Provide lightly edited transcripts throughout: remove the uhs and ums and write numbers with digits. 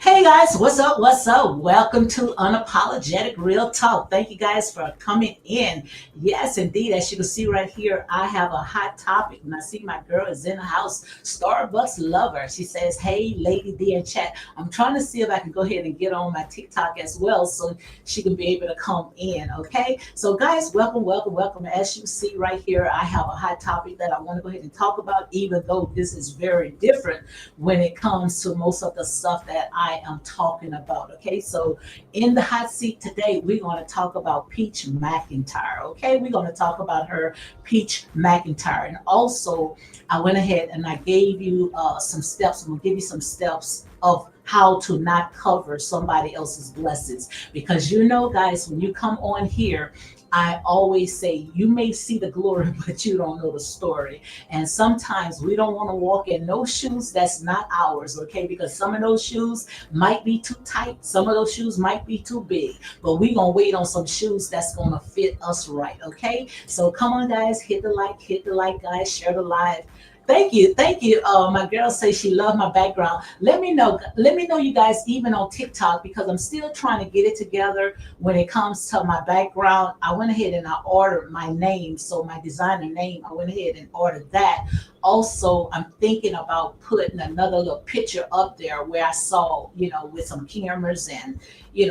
Hey guys, what's up? What's up? Welcome to Unapologetic Real Talk. Thank you guys for coming in. Yes, indeed. As you can see right here, I have a hot topic. And I see my girl is in the house, Starbucks lover. She says, hey, Lady D in chat. I'm trying to see if I can go ahead and get on my TikTok as well so she can be able to come in. Okay. So guys, welcome, welcome, welcome. As you see right here, I have a hot topic that I want to go ahead and talk about, even though this is very different when it comes to most of the stuff that I am talking about. Okay, so in the hot seat today, we're going to talk about Peach McIntyre. Okay, we're going to talk about her, Peach McIntyre. And also, I went ahead and I gave you some steps. I'm going to give you some steps of how to not cover somebody else's blessings. Because you know, guys, when you come on here, I always say you may see the glory, but you don't know the story. And sometimes we don't want to walk in no shoes that's not ours, okay? Because some of those shoes might be too tight. Some of those shoes might be too big. But we're going to wait on some shoes that's going to fit us right, okay? So come on, guys. Hit the like, guys. Share the live. Thank you. Thank you. My girl says she loved my background. Let me know, you guys, even on TikTok, because I'm still trying to get it together when it comes to my background. I went ahead and I ordered my name. So my designer name, I went ahead and ordered that. Also, I'm thinking about putting another little picture up there where I saw, with some cameras and,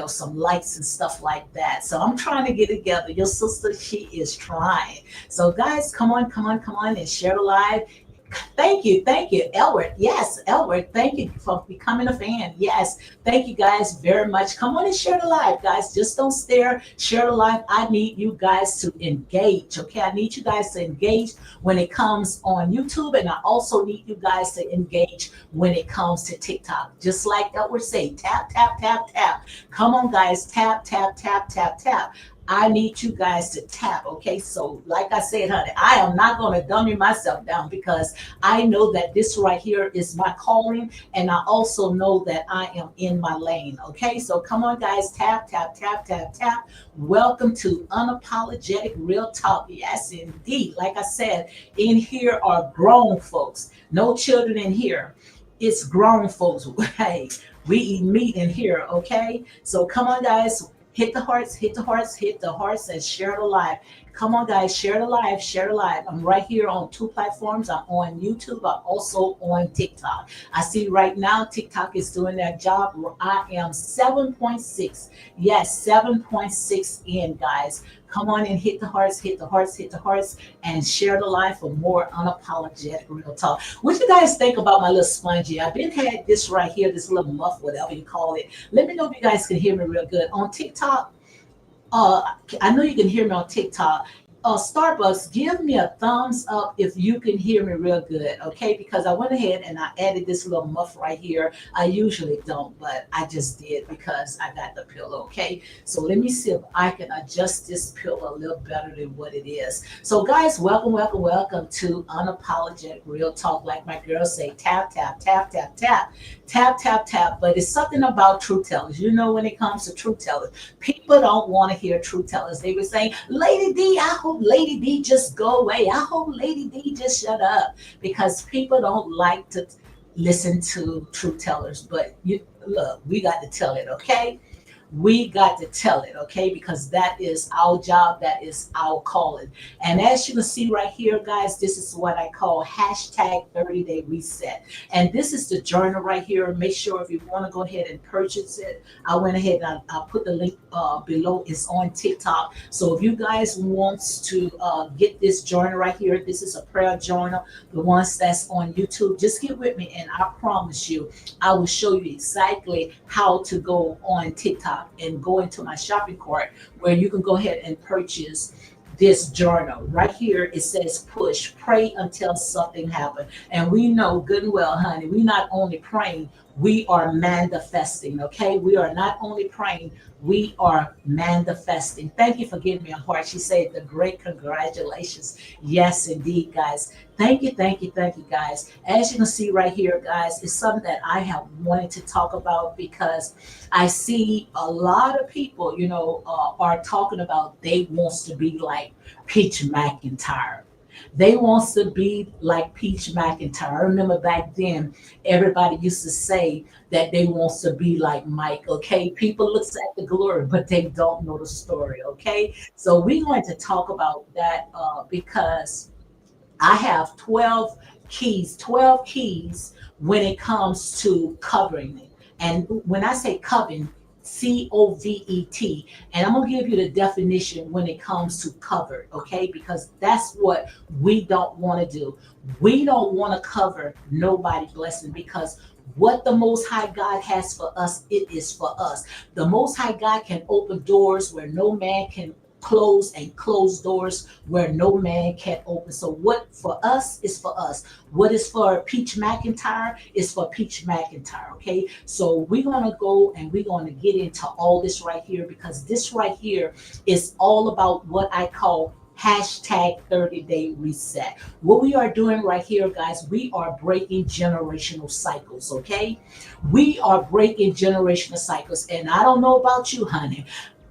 some lights and stuff like that. So I'm trying to get it together. Your sister, she is trying. So guys, come on and share the live. Thank you, Elbert. Yes, Elbert, thank you for becoming a fan. Yes, thank you guys very much. Come on and share the live, guys. Just don't stare, share the live. I need you guys to engage, okay? I need you guys to engage when it comes on YouTube, and I also need you guys to engage when it comes to TikTok. Just like Elbert say, tap, tap, tap, tap. Come on, guys, tap, tap, tap, tap, tap. I need you guys to tap, okay? So, like I said, honey, I am not going to dummy myself down because I know that this right here is my calling, and I also know that I am in my lane, okay? So, come on, guys, tap, tap, tap, tap, tap. Welcome to Unapologetic Real Talk. Yes, indeed. Like I said, in here are grown folks, no children in here. It's grown folks. Hey, we eat meat in here, okay? So, come on, guys. Hit the hearts, hit the hearts, hit the hearts, and share the live. Come on, guys, share the live, share the live. I'm right here on two platforms. I'm on YouTube. I'm also on TikTok. I see right now TikTok is doing their job. I am 7.6. Yes, 7.6 in, guys. Come on and hit the hearts, hit the hearts, hit the hearts, and share the live for more unapologetic real talk. What you guys think about my little spongy? I've been had this right here, this little muff, whatever you call it. Let me know if you guys can hear me real good. On TikTok, I know you can hear me on TikTok. Starbucks, give me a thumbs up if you can hear me real good, okay? Because I went ahead and I added this little muff right here. I usually don't, but I just did because I got the pillow, okay? So let me see if I can adjust this pillow a little better than what it is. So guys, welcome, welcome, welcome to Unapologetic Real Talk. Like my girls say, tap, tap, tap, tap, tap, tap, tap, tap. But it's something about truth tellers. You know, when it comes to truth tellers, people don't want to hear truth tellers. They were saying, Lady D, I hope Lady D just go away. I hope Lady D just shut up, because people don't like to listen to truth tellers. But you look, we got to tell it, okay? We got to tell it, okay? Because that is our job, that is our calling. And as you can see right here, guys, this is what I call hashtag 30-day reset. And this is the journal right here. Make sure if you want to go ahead and purchase it, I went ahead and I put the link below. It's on TikTok. So if you guys wants to get this journal right here, this is a prayer journal. The ones that's on YouTube, just get with me, and I promise you, I will show you exactly how to go on TikTok and go into my shopping cart where you can go ahead and purchase this journal right here. It says push, pray until something happens. And we know good and well, honey, we not only praying, we are manifesting, okay? We are not only praying, we are manifesting. Thank you for giving me a heart. She said the great congratulations. Yes, indeed, guys. Thank you, thank you, thank you, guys. As you can see right here, guys, it's something that I have wanted to talk about because I see a lot of people, you know, are talking about they wants to be like Peach McIntyre. They wants to be like Peach McIntyre. I remember back then, everybody used to say that they wants to be like Mike. Okay, people looks at the glory, but they don't know the story. Okay, so we're going to talk about that because I have 12 keys when it comes to covering it. And when I say covering, COVET, and I'm gonna give you the definition when it comes to covered, okay? Because that's what we don't want to do. We don't want to cover nobody blessing, because what the Most High God has for us, it is for us. The Most High God can open doors where no man can close, and close doors where no man can open. So what for us is for us. What is for Peach McIntyre is for Peach McIntyre. Okay. So we're gonna go and we're gonna get into all this right here, because this right here is all about what I call hashtag 30-day reset. What we are doing right here, guys, we are breaking generational cycles. Okay. We are breaking generational cycles. And I don't know about you, honey.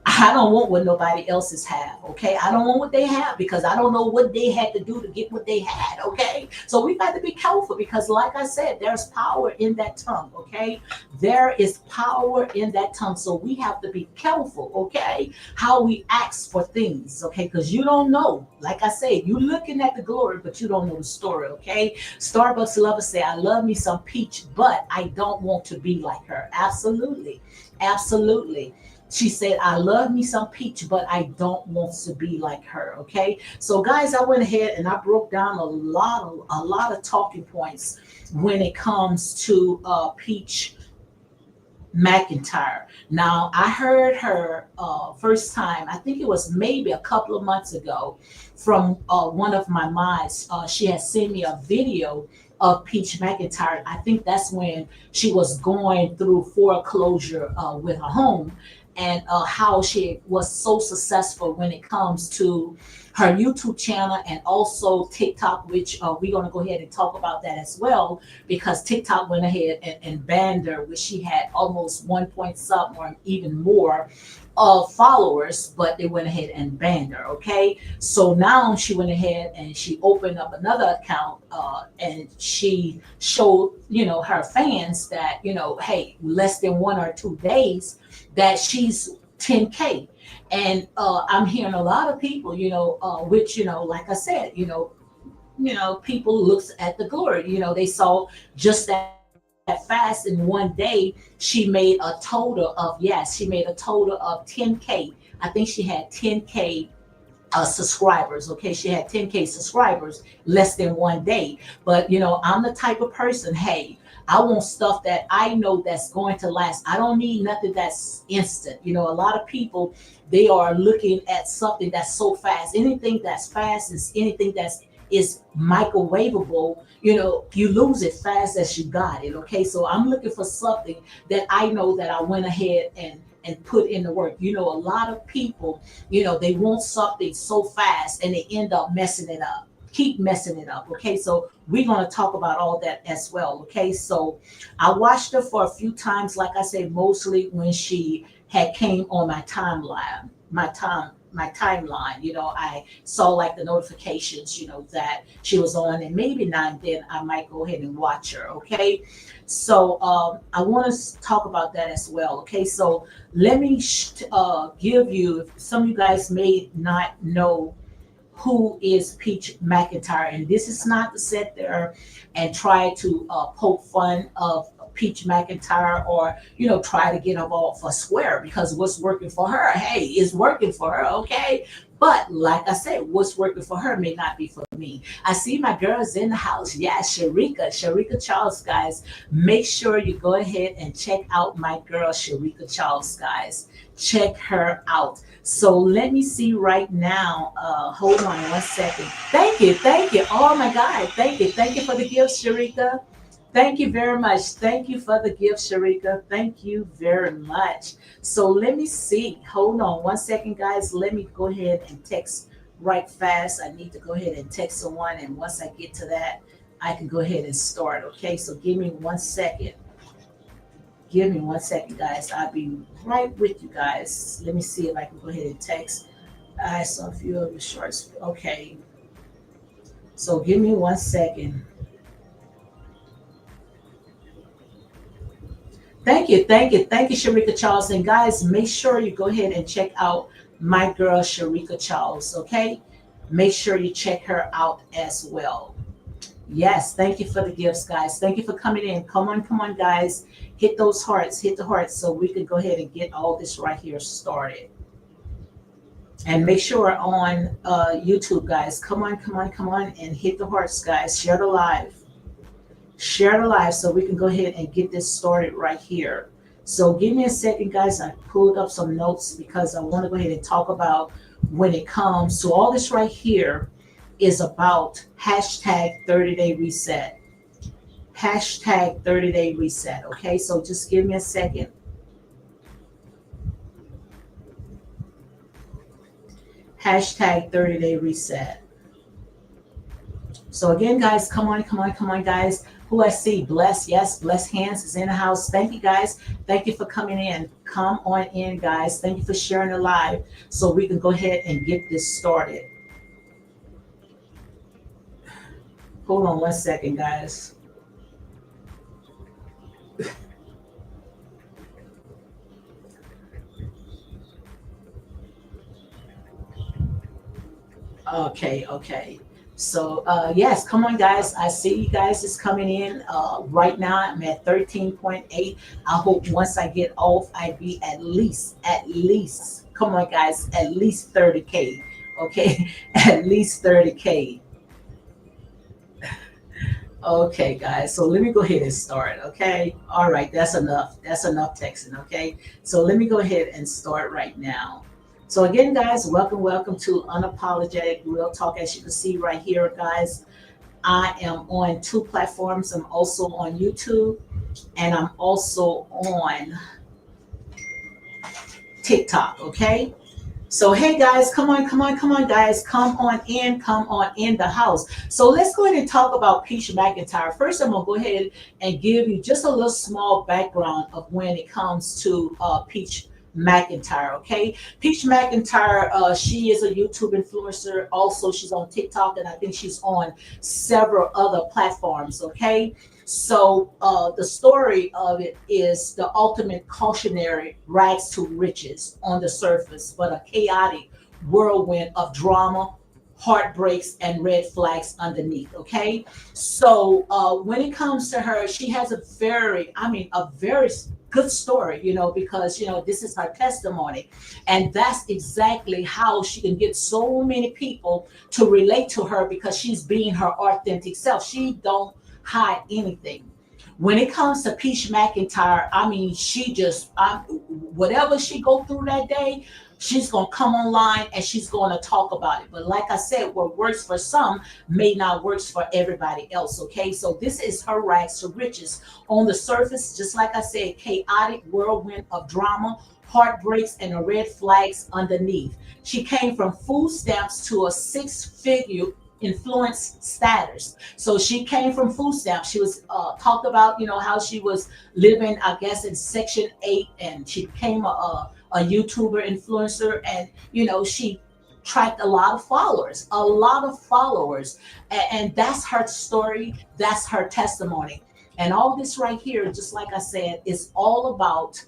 I don't want what nobody else's have, okay? I don't want what they have, because I don't know what they had to do to get what they had, okay? So we got to be careful, because like I said, there's power in that tongue, okay? There is power in that tongue. So we have to be careful, okay? How we ask for things, okay? Because you don't know. Like I said, you're looking at the glory, but you don't know the story, okay? Starbucks lovers say, I love me some Peach, but I don't want to be like her. Absolutely. Absolutely. She said, I love me some Peach, but I don't want to be like her. Okay. So guys, I went ahead and I broke down a lot of talking points when it comes to Peach McIntyre. Now, I heard her first time, I think it was maybe a couple of months ago, from one of my mods. She had sent me a video of Peach McIntyre. I think that's when she was going through foreclosure with her home, and how she was so successful when it comes to her YouTube channel and also TikTok, which we're going to go ahead and talk about that as well, because TikTok went ahead and banned her, which she had almost 1 point something or even more of followers, but they went ahead and banned her. Okay, so now she went ahead and she opened up another account, and she showed her fans that hey, less than 1 or 2 days that she's 10K. And I'm hearing a lot of people, which like I said, people looks at the glory. They saw just that fast in one day. She made a total of, yes, she made a total of 10K. I think she had 10K subscribers. Okay, she had 10K subscribers less than one day. But I'm the type of person, hey, I want stuff that I know that's going to last. I don't need nothing that's instant. A lot of people, they are looking at something that's so fast. Anything that's fast is anything is microwavable. You lose it fast as you got it. Okay, so I'm looking for something that I know that I went ahead and put in the work. A lot of people, they want something so fast and they end up messing it up, keep messing it up. Okay, so we're going to talk about all that as well. Okay, so I watched her for a few times, like I said, mostly when she had came on my timeline, my timeline. I saw like the notifications, that she was on, and maybe now and then I might go ahead and watch her. Okay, so I want to talk about that as well. Okay, so let me give you, some of you guys may not know who is Peach McIntyre. And this is not to sit there and try to poke fun of Peach McIntyre, or try to get her off a square, because what's working for her, hey, is working for her. Okay, but like I said, what's working for her may not be for me. I see my girls in the house. Yeah, Sharika Charles, guys. Make sure you go ahead and check out my girl Sharika Charles, guys. Check her out. So let me see right now. Hold on 1 second. Thank you. Oh my God, thank you for the gift, Sharika. Thank you very much. Thank you for the gift, Sharika. Thank you very much. So let me see. Hold on 1 second, guys. Let me go ahead and text right fast. I need to go ahead and text someone, and once I get to that, I can go ahead and start. Okay, so give me 1 second. Give me 1 second, guys. I'll be right with you guys. Let me see if I can go ahead and text. I saw a few of the shorts. Okay. So give me 1 second. Thank you, Sharika Charles. And guys, make sure you go ahead and check out my girl Sharika Charles. Okay. Make sure you check her out as well. Yes, thank you for the gifts, guys. Thank you for coming in. Come on, guys. Hit those hearts, hit the hearts, so we can go ahead and get all this right here started. And make sure on YouTube, guys, come on, and hit the hearts, guys. Share the live. Share the live so we can go ahead and get this started right here. So give me a second, guys. I pulled up some notes because I want to go ahead and talk about when it comes to all this right here is about hashtag 30-day reset. Hashtag 30-day reset. Okay, so just give me a second. Hashtag 30-day reset. So again, guys, come on, guys. Who I see, bless, yes, bless hands is in the house. Thank you, guys. Thank you for coming in. Come on in, guys. Thank you for sharing the live so we can go ahead and get this started. Hold on 1 second, guys. Okay. So yes, come on, guys. I see you guys is coming in. Right now, I'm at 13.8. I hope once I get off, I be at least. Come on, guys, at least 30K. Okay, at least 30K. Okay, guys. So let me go ahead and start. Okay. All right. That's enough. That's enough texting. Okay. So let me go ahead and start right now. So again, guys, welcome to Unapologetic Real Talk. As you can see right here, guys, I am on two platforms. I'm also on YouTube and I'm also on TikTok. Okay. So hey guys, come on, guys, come on in the house. So let's go ahead and talk about Peach McIntyre. First, I'm gonna go ahead and give you just a little small background of when it comes to Peach McIntyre. Okay, Peach McIntyre, she is a YouTube influencer. Also, she's on TikTok, and I think she's on several other platforms. Okay, so the story of it is the ultimate cautionary rags to riches on the surface, but a chaotic whirlwind of drama, heartbreaks, and red flags underneath. Okay, so when it comes to her, she has a very good story, because this is her testimony, and that's exactly how she can get so many people to relate to her because she's being her authentic self. She don't hide anything. When it comes to Peach McIntyre, she just whatever she go through that day, she's gonna come online and she's gonna talk about it. But like I said, what works for some may not works for everybody else. Okay, so this is her rags to riches. On the surface, just like I said, chaotic whirlwind of drama, heartbreaks, and the red flags underneath. She came from food stamps to a six-figure influence status. So she came from food stamps. She was talked about, how she was living, I guess, in Section 8, and she became a YouTuber influencer, and she tracked a lot of followers, and that's her story. That's her testimony, and all this right here, just like I said, is all about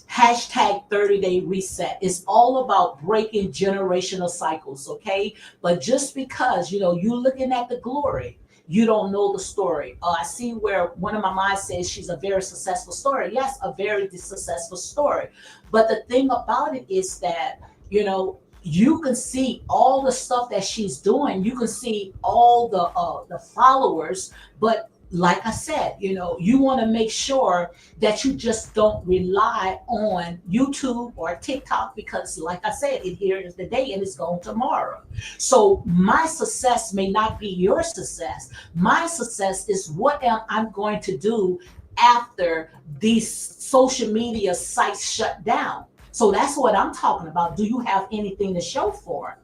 hashtag 30-day reset. It's all about breaking generational cycles. Okay, but just because you looking at the glory, you don't know the story. I see where one of my minds says she's a very successful story. Yes, a very successful story, but the thing about it is that you can see all the stuff that she's doing. You can see all the followers, but like I said, you want to make sure that you just don't rely on YouTube or TikTok because, like I said, it here is the day and it's gone tomorrow. So my success may not be your success. My success is what am I'm going to do after these social media sites shut down. So that's what I'm talking about. Do you have anything to show for it?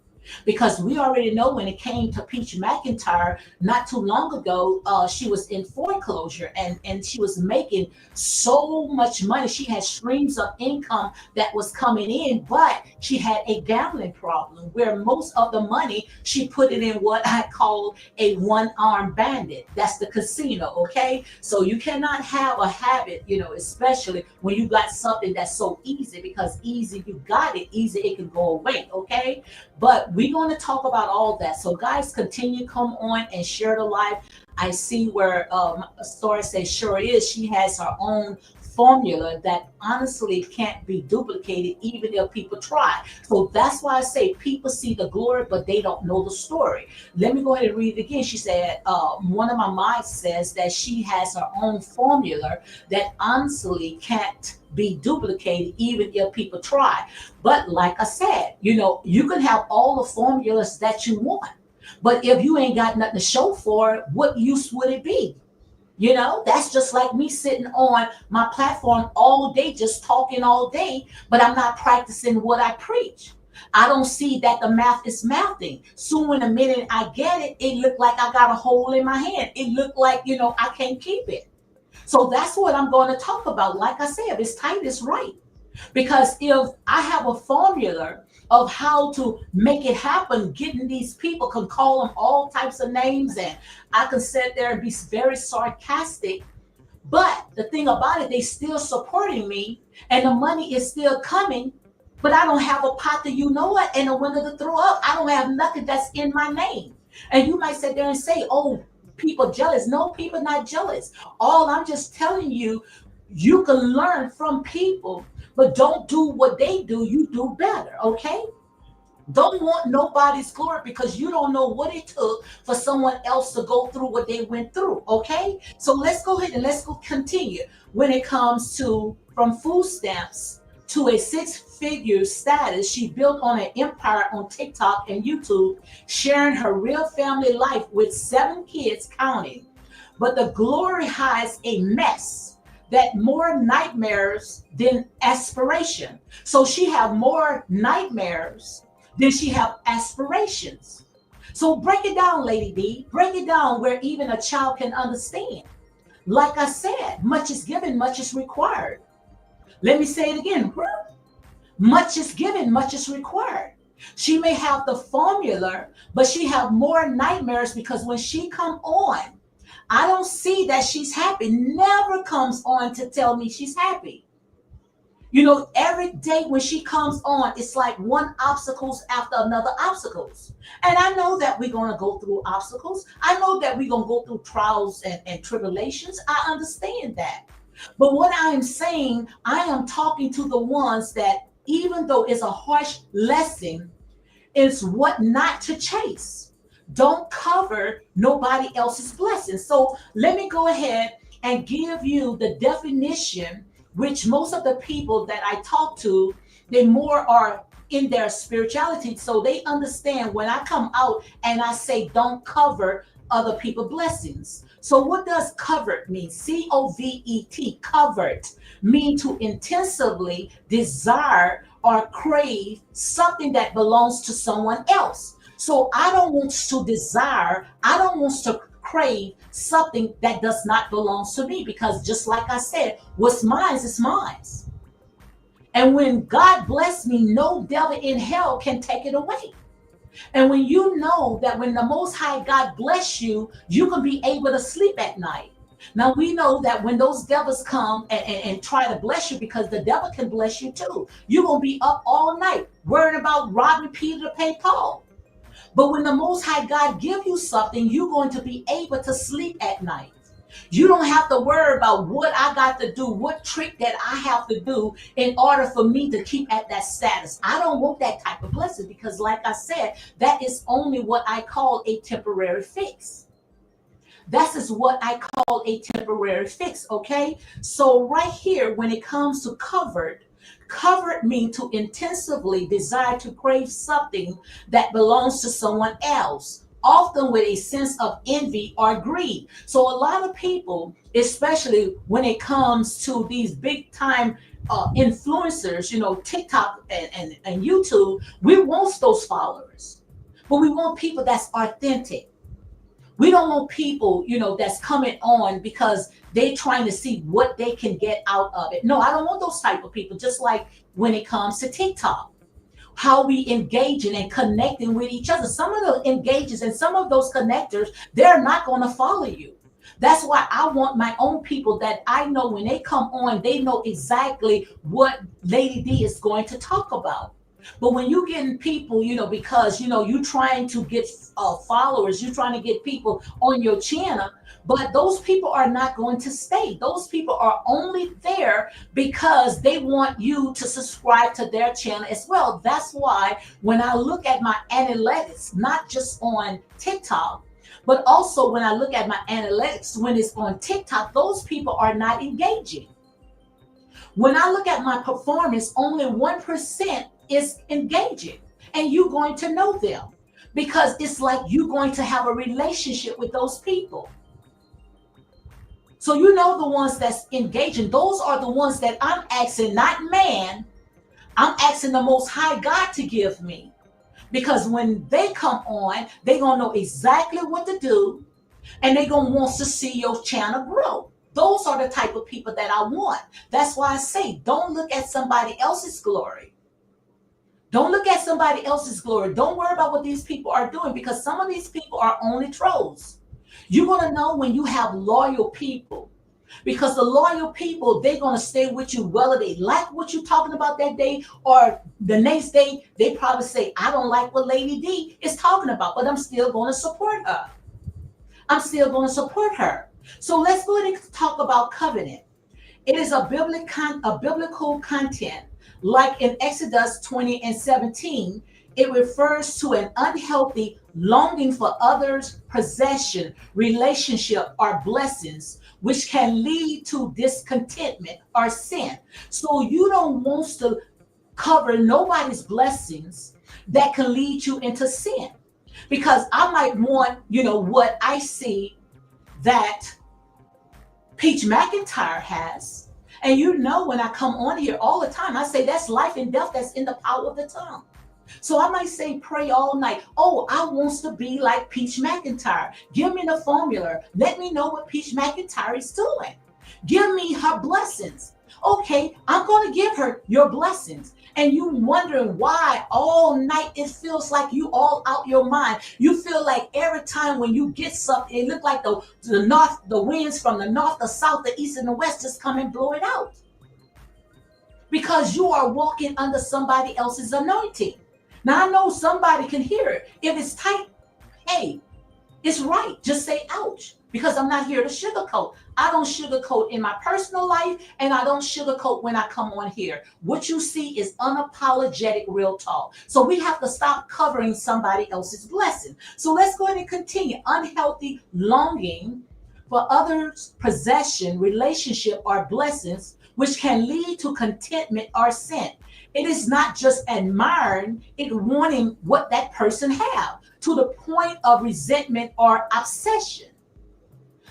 Because we already know when it came to Peach McIntyre, not too long ago, she was in foreclosure and she was making so much money. She had streams of income that was coming in, but she had a gambling problem where most of the money she put it in what I call a one-armed bandit. That's the casino, okay? So you cannot have a habit, especially when you got something that's so easy, because easy you got it, easy it can go away, okay? But we're going to talk about all that. So, guys, continue, come on and share the live. I see where Story says, sure is. She has her own formula that honestly can't be duplicated, even if people try. So that's why I say people see the glory, but they don't know the story. Let me go ahead and read it again. She said, one of my minds says that she has her own formula that honestly can't be duplicated, even if people try. But like I said, you can have all the formulas that you want. But if you ain't got nothing to show for it, what use would it be? That's just like me sitting on my platform all day, just talking all day, but I'm not practicing what I preach. I don't see that the math is mathing. Soon in a minute I get it, it looked like I got a hole in my hand. It looked like, I can't keep it. So that's what I'm going to talk about. Like I said, it's tight, it's right. Because if I have a formula of how to make it happen, getting these people, can call them all types of names, and I can sit there and be very sarcastic. But the thing about it, they still supporting me and the money is still coming, but I don't have a pot to and a window to throw up. I don't have nothing that's in my name. And you might sit there and say, oh, people jealous. No, people not jealous. All I'm just telling you, you can learn from people, but don't do what they do. You do better, okay? Don't want nobody's glory because you don't know what it took for someone else to go through what they went through. Okay. So let's go ahead and let's go continue when it comes to from food stamps to a six-figure status. She built on an empire on TikTok and YouTube, sharing her real family life with 7 kids counting. But the glory hides a mess that more nightmares than aspiration. So she have more nightmares than she have aspirations. So break it down, Lady D. Break it down where even a child can understand. Like I said, much is given, much is required. Let me say it again. Much is given, much is required. She may have the formula, but she have more nightmares because when she come on, I don't see that she's happy. Never comes on to tell me she's happy. You know, every day when she comes on, it's like one obstacles after another obstacles. And I know that we're going to go through obstacles. I know that we're going to go through trials and tribulations. I understand that. But what I am saying, I am talking to the ones that, even though it's a harsh lesson, is what not to chase. Don't cover nobody else's blessing. So let me go ahead and give you the definition, which most of the people that I talk to, they more are in their spirituality. So they understand when I come out and I say, don't cover other people's blessings. So what does covet mean? Covet, covet, mean to intensively desire or crave something that belongs to someone else. So I don't want to desire, I don't want to crave something that does not belong to me, because just like I said, what's mine is mine. And when God bless me, no devil in hell can take it away. And when you know that when the Most High God bless you, you can be able to sleep at night. Now we know that when those devils come and try to bless you, because the devil can bless you too, you're going to be up all night worrying about robbing Peter to pay Paul. But when the Most High God give you something, you're going to be able to sleep at night. You don't have to worry about what I got to do, what trick that I have to do in order for me to keep at that status. I don't want that type of blessing because, like I said, that is only what I call a temporary fix. That is what I call a temporary fix, okay? So right here, when it comes to covered means to intensively desire to crave something that belongs to someone else, often with a sense of envy or greed. So a lot of people, especially when it comes to these big time influencers, you know, TikTok and YouTube, we want those followers, but we want people that's authentic. We don't want people, you know, that's coming on because they're trying to see what they can get out of it. No, I don't want those type of people. Just like when it comes to TikTok, how we engaging and connecting with each other. Some of the engages and some of those connectors, they're not going to follow you. That's why I want my own people that I know when they come on, they know exactly what Lady D is going to talk about. But when you getting people, you know, because you know you trying to get followers, you're trying to get people on your channel, but those people are not going to stay. Those people are only there because they want you to subscribe to their channel as well. That's why when I look at my analytics, not just on TikTok, but also when I look at my analytics when it's on TikTok, those people are not engaging. When I look at my performance, only 1% is engaging, and you're going to know them because it's like you're going to have a relationship with those people. So you know the ones that's engaging, those are the ones that I'm asking, not man, I'm asking the Most High God to give me. Because when they come on, they're going to know exactly what to do, and they're going to want to see your channel grow. Those are the type of people that I want. That's why I say, don't look at somebody else's glory. Don't look at somebody else's glory. Don't worry about what these people are doing, because some of these people are only trolls. You're going to know when you have loyal people. Because the loyal people, they're going to stay with you whether they like what you're talking about that day, or the next day they probably say, I don't like what Lady D is talking about, but I'm still going to support her. I'm still going to support her. So let's go ahead and talk about covenant. It is a biblical content. Like in Exodus 20 and 17, it refers to an unhealthy longing for others' possession, relationship, or blessings, which can lead to discontentment or sin. So you don't want to cover nobody's blessings that can lead you into sin. Because I might want, what I see that Peach McIntyre has. And when I come on here all the time, I say that's life and death that's in the power of the tongue. So I might say, pray all night. Oh, I wants to be like Peach McIntyre. Give me the formula. Let me know what Peach McIntyre is doing. Give me her blessings. Okay, I'm going to give her your blessings. And you wondering why all night it feels like you all out your mind. You feel like every time when you get something, it look like the winds from the north, the south, the east, and the west just come and blow it out. Because you are walking under somebody else's anointing. Now I know somebody can hear it. If it's tight, hey, it's right. Just say ouch. Because I'm not here to sugarcoat. I don't sugarcoat in my personal life, and I don't sugarcoat when I come on here. What you see is unapologetic real talk. So we have to stop covering somebody else's blessing. So let's go ahead and continue. Unhealthy longing for others' possession, relationship, or blessings, which can lead to contentment or sin. It is not just admiring, it wanting what that person have to the point of resentment or obsession.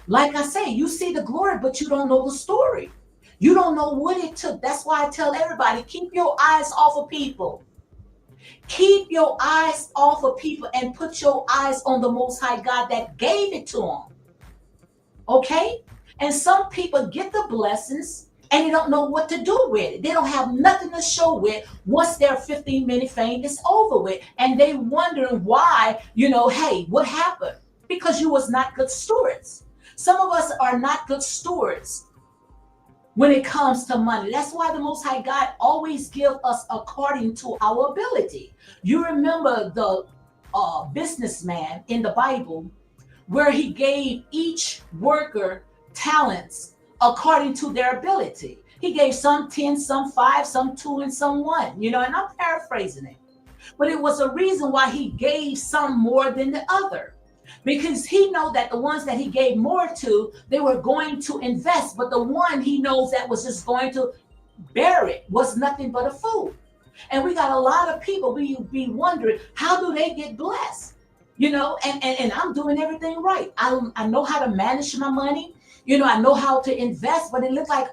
Like I say, you see the glory, but you don't know the story. You don't know what it took. That's why I tell everybody, keep your eyes off of people. Keep your eyes off of people and put your eyes on the Most High God that gave it to them. Okay? And some people get the blessings and they don't know what to do with it. They don't have nothing to show with once their 15-minute fame is over with. And they wondering why, hey, what happened? Because you was not good stewards. Some of us are not good stewards when it comes to money. That's why the Most High God always give us according to our ability. You remember the businessman in the Bible where he gave each worker talents according to their ability. He gave some 10, some 5, some 2, and some 1, and I'm paraphrasing it. But it was a reason why he gave some more than the other. Because he know that the ones that he gave more to, they were going to invest. But the one he knows that was just going to bear it was nothing but a fool. And we got a lot of people, we be wondering, how do they get blessed? And I'm doing everything right. I know how to manage my money. I know how to invest, but it looks like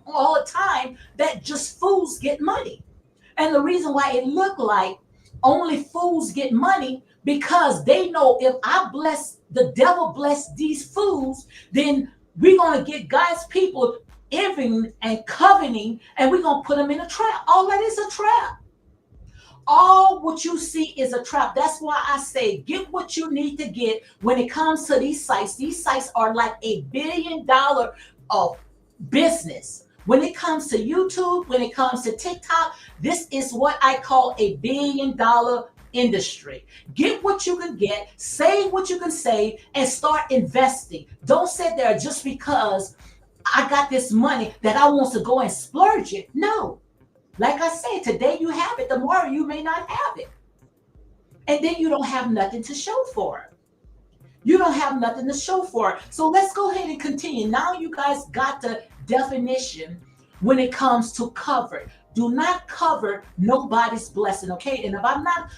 all the time that just fools get money. And the reason why it looked like only fools get money, because they know if the devil bless these fools, then we're going to get God's people envying and coveting, and we're going to put them in a trap. All that is a trap. All what you see is a trap. That's why I say get what you need to get when it comes to these sites. These sites are like $1 billion of business. When it comes to YouTube, when it comes to TikTok, this is what I call $1 billion industry. Get what you can get, save what you can save, and start investing. Don't sit there just because I got this money that I want to go and splurge it. No. Like I said, today you have it, tomorrow you may not have it. And then you don't have nothing to show for it. You don't have nothing to show for it. So let's go ahead and continue. Now you guys got the definition when it comes to cover. Do not cover nobody's blessing, okay? And if I'm not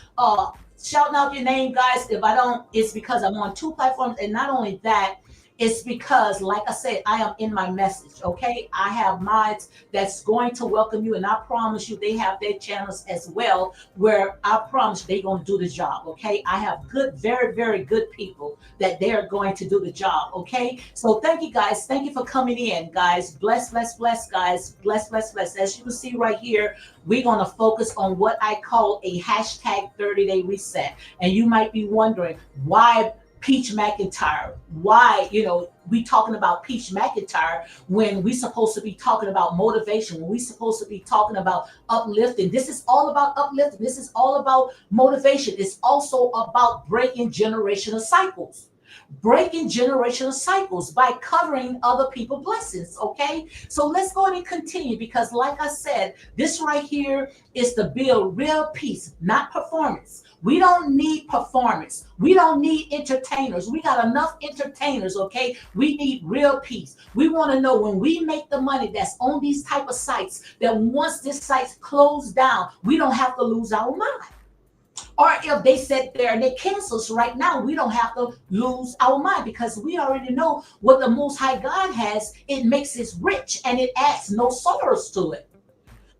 shouting out your name, guys, if I don't, it's because I'm on 2 platforms. And not only that, it's because, like I said, I am in my message, okay? I have mods that's going to welcome you, and I promise you they have their channels as well, where I promise they're going to do the job, okay? I have good, very, very good people that they're going to do the job, okay? So thank you, guys. Thank you for coming in, guys. Bless, bless, bless, guys. Bless, bless, bless. As you can see right here, we're going to focus on what I call a hashtag 30-day reset. And you might be wondering, why Peach McIntyre. Why, we talking about Peach McIntyre when we supposed to be talking about motivation, when we supposed to be talking about uplifting. This is all about uplifting. This is all about motivation. It's also about breaking generational cycles. Breaking generational cycles by covering other people's blessings. Okay, so let's go ahead and continue, because like I said, this right here is to build real peace, not performance. We don't need performance. We don't need entertainers. We got enough entertainers. Okay, we need real peace. We want to know when we make the money that's on these type of sites, that once this site's closed down, we don't have to lose our mind. Or if they sit there and they cancel us right now, we don't have to lose our mind, because we already know what the Most High God has. It makes us rich and it adds no sorrows to it.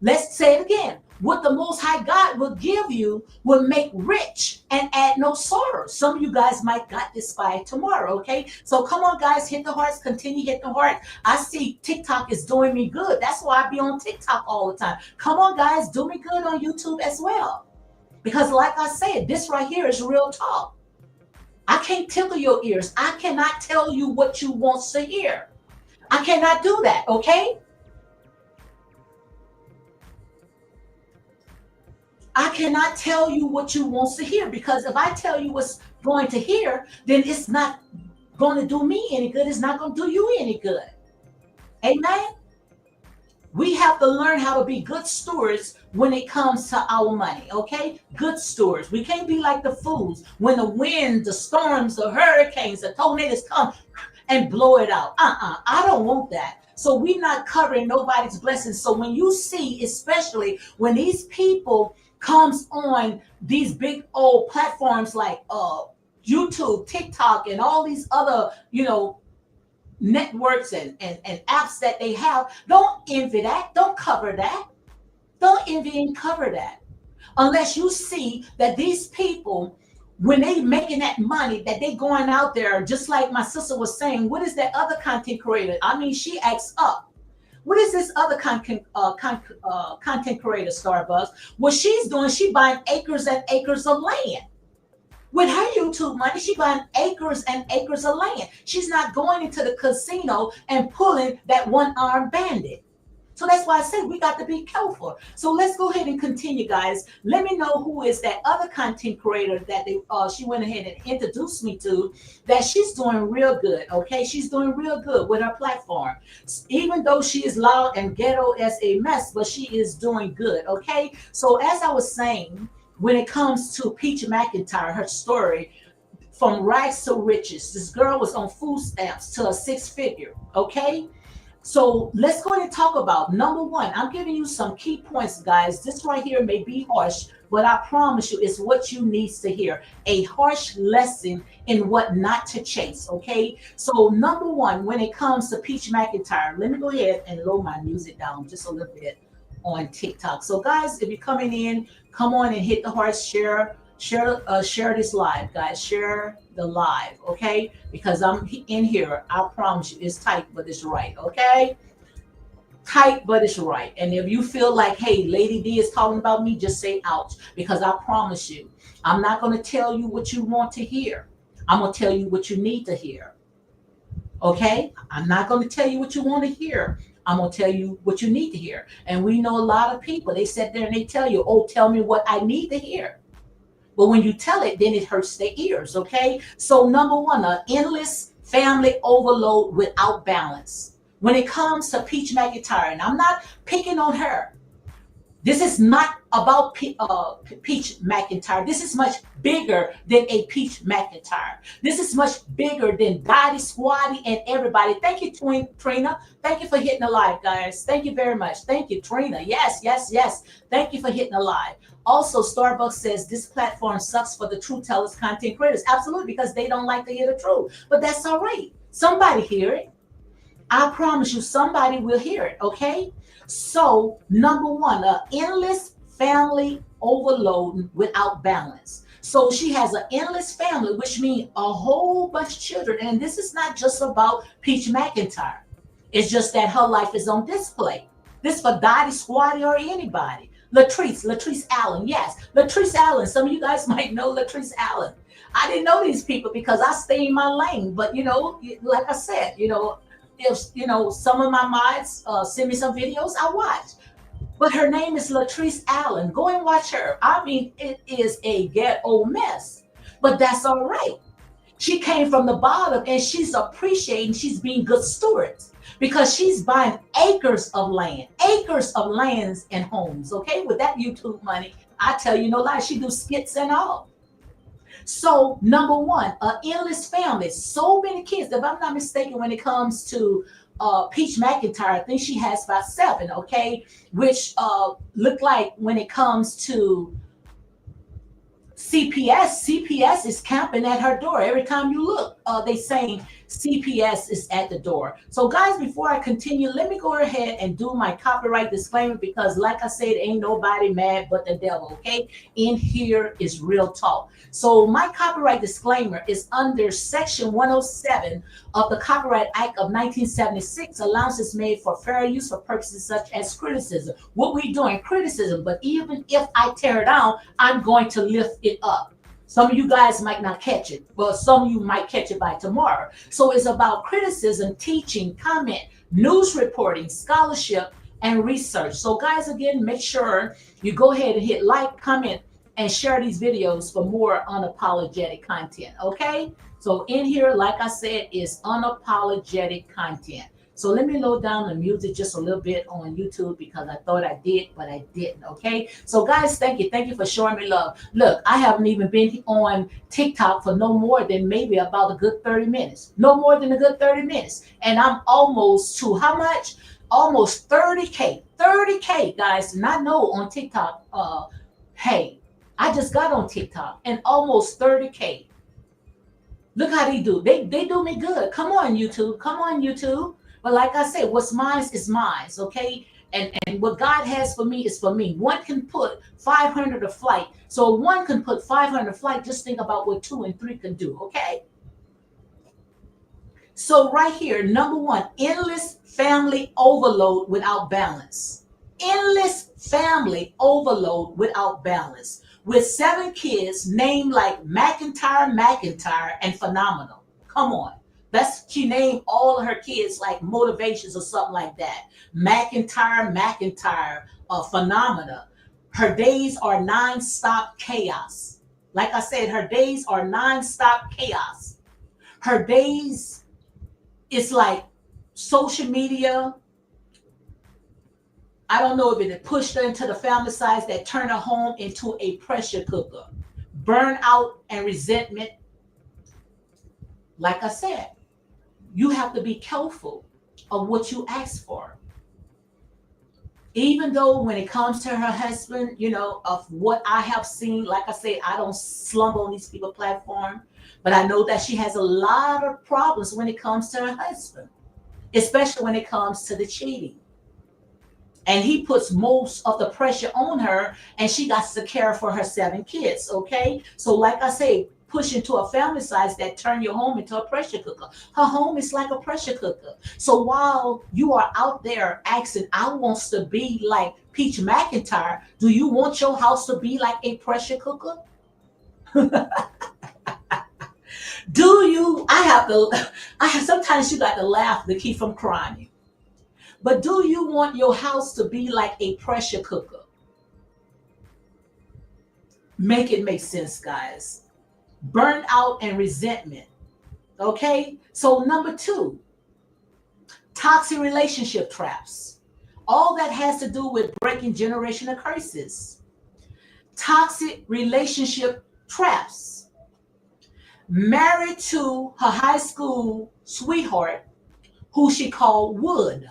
Let's say it again. What the Most High God will give you will make rich and add no sorrow. Some of you guys might got this by tomorrow, okay? So come on, guys, hit the hearts, continue hitting the heart. I see TikTok is doing me good. That's why I be on TikTok all the time. Come on, guys, do me good on YouTube as well. Because like I said, this right here is real talk. I can't tickle your ears. I cannot tell you what you want to hear. I cannot do that, okay? I cannot tell you what you want to hear, because if I tell you what's going to hear, then it's not going to do me any good. It's not going to do you any good. Amen? We have to learn how to be good stewards when it comes to our money, okay? Good stewards. We can't be like the fools when the wind, the storms, the hurricanes, the tornadoes come and blow it out. I don't want that. So we're not covering nobody's blessings. So when you see, especially when these people comes on these big old platforms like YouTube, TikTok, and all these other, networks and apps that they have, don't envy that. Don't cover that. Don't envy and cover that. Unless you see that these people, when they making that money, that they going out there, just like my sister was saying, what is that other content creator? I mean, she acts up. What is this other content creator, Starbucks? What she's doing, she buying acres and acres of land. With her YouTube money, she buying acres and acres of land. She's not going into the casino and pulling that one-armed bandit. So that's why I said we got to be careful. So let's go ahead and continue, guys. Let me know who is that other content creator that she went ahead and introduced me to, that she's doing real good, okay? She's doing real good with her platform. Even though she is loud and ghetto as a mess, but she is doing good, okay? So as I was saying, when it comes to Peach McIntyre, her story, from rags to riches, this girl was on food stamps to a six-figure, okay? So let's go ahead and talk about number one. I'm giving you some key points, guys. This right here may be harsh, but I promise you it's what you need to hear. A harsh lesson in what not to chase, okay? So number one, when it comes to Peach McIntyre, let me go ahead and lower my music down just a little bit on TikTok. So guys, if you're coming in, come on and hit the heart, share this live, guys. Share the live, okay? Because I'm in here. I promise you, it's tight, but it's right, okay? Tight, but it's right. And if you feel like, hey, Lady D is talking about me, just say ouch. Because I promise you, I'm not going to tell you what you want to hear. I'm going to tell you what you need to hear. Okay? I'm not going to tell you what you want to hear. I'm going to tell you what you need to hear. And we know a lot of people, they sit there and they tell you, oh, tell me what I need to hear. But when you tell it, then it hurts their ears, okay? So number one, an endless family overload without balance. When it comes to Peach McIntyre, and I'm not picking on her. This is not about Peach McIntyre. This is much bigger than a Peach McIntyre. This is much bigger than Dottie, Squatty, and everybody. Thank you, Trina. Thank you for hitting the live, guys. Thank you very much. Thank you, Trina. Yes, yes, yes. Thank you for hitting the live. Also, Starbucks says this platform sucks for the truth tellers, content creators. Absolutely, because they don't like to hear the truth. But that's all right. Somebody hear it. I promise you, somebody will hear it, okay? So, number one, an endless family overload without balance. So she has an endless family, which means a whole bunch of children. And this is not just about Peach McIntyre. It's just that her life is on display. This for Dottie, Squatty, or anybody. Latrice Allen, yes. Latrice Allen, some of you guys might know Latrice Allen. I didn't know these people because I stay in my lane. But like I said, if some of my mods send me some videos, I watch. But her name is Latrice Allen. Go and watch her. I mean, it is a ghetto mess, but that's all right. She came from the bottom and she's appreciating, she's being good stewards because she's buying acres of lands and homes. Okay, with that YouTube money, I tell you no lie, she do skits and all. So number one, endless family, so many kids. If I'm not mistaken, when it comes to Peach McIntyre, I think she has about seven. Okay, which look like when it comes to CPS is camping at her door. Every time you look, they saying CPS is at the door. So guys, before I continue, let me go ahead and do my copyright disclaimer because like I said, ain't nobody mad but the devil, okay? In here is real talk. So my copyright disclaimer is under section 107 of the Copyright Act of 1976. Allowances made for fair use for purposes such as criticism. What we doing, criticism, but even if I tear it down, I'm going to lift it up. Some of you guys might not catch it, but some of you might catch it by tomorrow. So it's about criticism, teaching, comment, news reporting, scholarship, and research. So guys, again, make sure you go ahead and hit like, comment, and share these videos for more unapologetic content, okay? So in here, like I said, is unapologetic content. So let me load down the music just a little bit on YouTube because I thought I did, but I didn't, okay? So guys, thank you. Thank you for showing me love. Look, I haven't even been on TikTok for no more than maybe about a good 30 minutes. No more than a good 30 minutes. And I'm almost to how much? Almost 30K. 30K, guys. And I know on TikTok, hey, I just got on TikTok and almost 30K. Look how they do. They do me good. Come on, YouTube. Come on, YouTube. But like I said, what's mine is mine, okay? And what God has for me is for me. One can put 500 a flight. So one can put 500 a flight. Just think about what 2 and 3 can do, okay? So right here, number one, endless family overload without balance. Endless family overload without balance. With 7 kids named like McIntyre, and Phenomenal. Come on. She named all of her kids like motivations or something like that. McIntyre, Phenomena. Her days are non-stop chaos. Like I said, her days are non-stop chaos. Her days, it's like social media. I don't know if it pushed her into the family size that turned her home into a pressure cooker. Burnout and resentment. Like I said, you have to be careful of what you ask for. Even though when it comes to her husband, of what I have seen, like I said, I don't slumber on these people platform, but I know that she has a lot of problems when it comes to her husband, especially when it comes to the cheating. And he puts most of the pressure on her, and she got to care for her 7 kids, okay? So like I say, push into a family size that turn your home into a pressure cooker. Her home is like a pressure cooker. So while you are out there asking, I wants to be like Peach McIntyre, do you want your house to be like a pressure cooker? Do you? Sometimes you got to laugh to keep from crying. But do you want your house to be like a pressure cooker? Make it make sense, guys. Burnout and resentment. Okay? So number 2, toxic relationship traps. All that has to do with breaking generational curses. Toxic relationship traps. Married to her high school sweetheart, who she called Wood.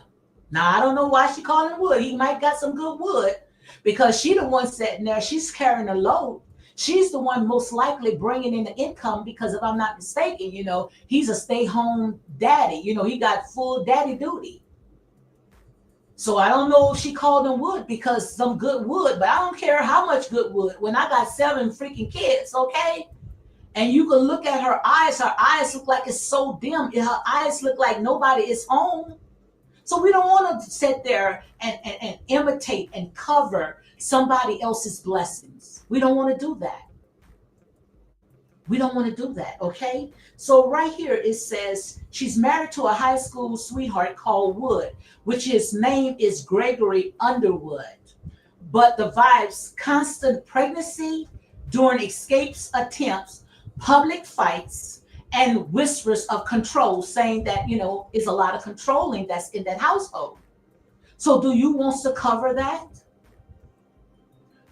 Now, I don't know why she called him Wood. He might got some good wood because she the one sitting there. She's carrying the load. She's the one most likely bringing in the income because if I'm not mistaken, he's a stay-home daddy. He got full daddy duty. So I don't know if she called him Wood because some good wood, but I don't care how much good wood. When I got 7 freaking kids, okay? And you can look at her eyes. Her eyes look like it's so dim. Her eyes look like nobody is home. So we don't want to sit there and imitate and cover somebody else's blessings. We don't want to do that. We don't want to do that, okay? So right here it says she's married to a high school sweetheart called Wood, which his name is Gregory Underwood. But the vibes, constant pregnancy during escapes attempts, public fights, and whispers of control, saying that, is a lot of controlling that's in that household. So do you want to cover that?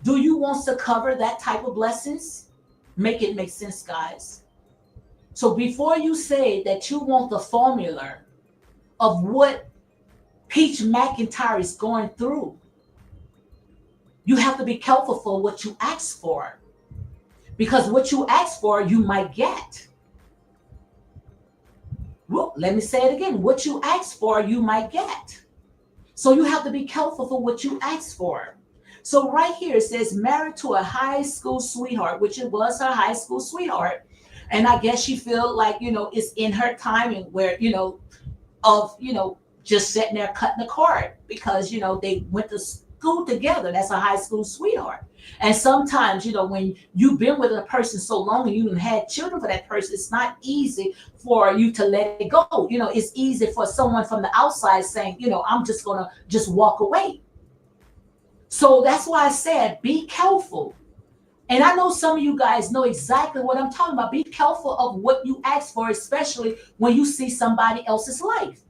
Do you want to cover that type of blessings? Make it make sense, guys. So before you say that you want the formula of what Peach McIntyre is going through, you have to be careful for what you ask for. Because what you ask for, you might get. Well, let me say it again. What you ask for, you might get. So you have to be careful for what you ask for. So right here it says married to a high school sweetheart, which it was her high school sweetheart. And I guess she feel like, it's in her timing where, just sitting there cutting the cord because, they went to school together. That's a high school sweetheart. And sometimes, when you've been with a person so long and you had children for that person, it's not easy for you to let it go. It's easy for someone from the outside saying, I'm just going to just walk away. So that's why I said, be careful. And I know some of you guys know exactly what I'm talking about. Be careful of what you ask for, especially when you see somebody else's life.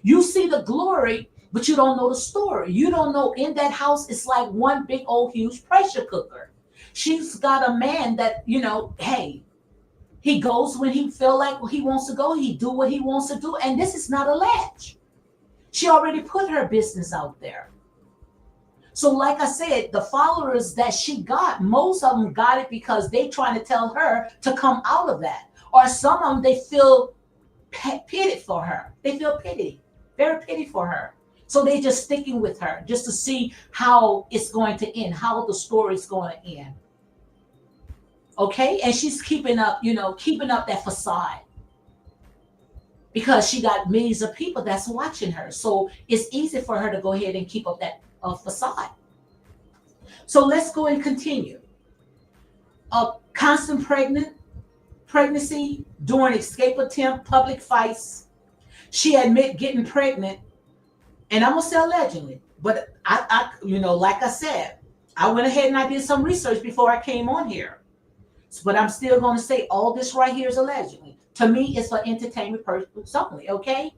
You see the glory, but you don't know the story. You don't know in that house, it's like one big old huge pressure cooker. She's got a man that, hey, he goes when he feel like he wants to go. He do what he wants to do. And this is not a latch. She already put her business out there. So like I said, the followers that she got, most of them got it because they trying to tell her to come out of that. Or some of them, they feel pity for her. They feel pity, very pity for her. So they just sticking with her just to see how it's going to end, how the story is going to end. Okay, and she's keeping up that facade because she got millions of people that's watching her. So it's easy for her to go ahead and keep up that facade. So let's go and continue. A constant pregnancy during escape attempt, public fights. She admit getting pregnant, and I'm gonna say allegedly, but I like I said, I went ahead and I did some research before I came on here. But I'm still gonna say all this right here is allegedly. To me, it's for entertainment purposes only, okay?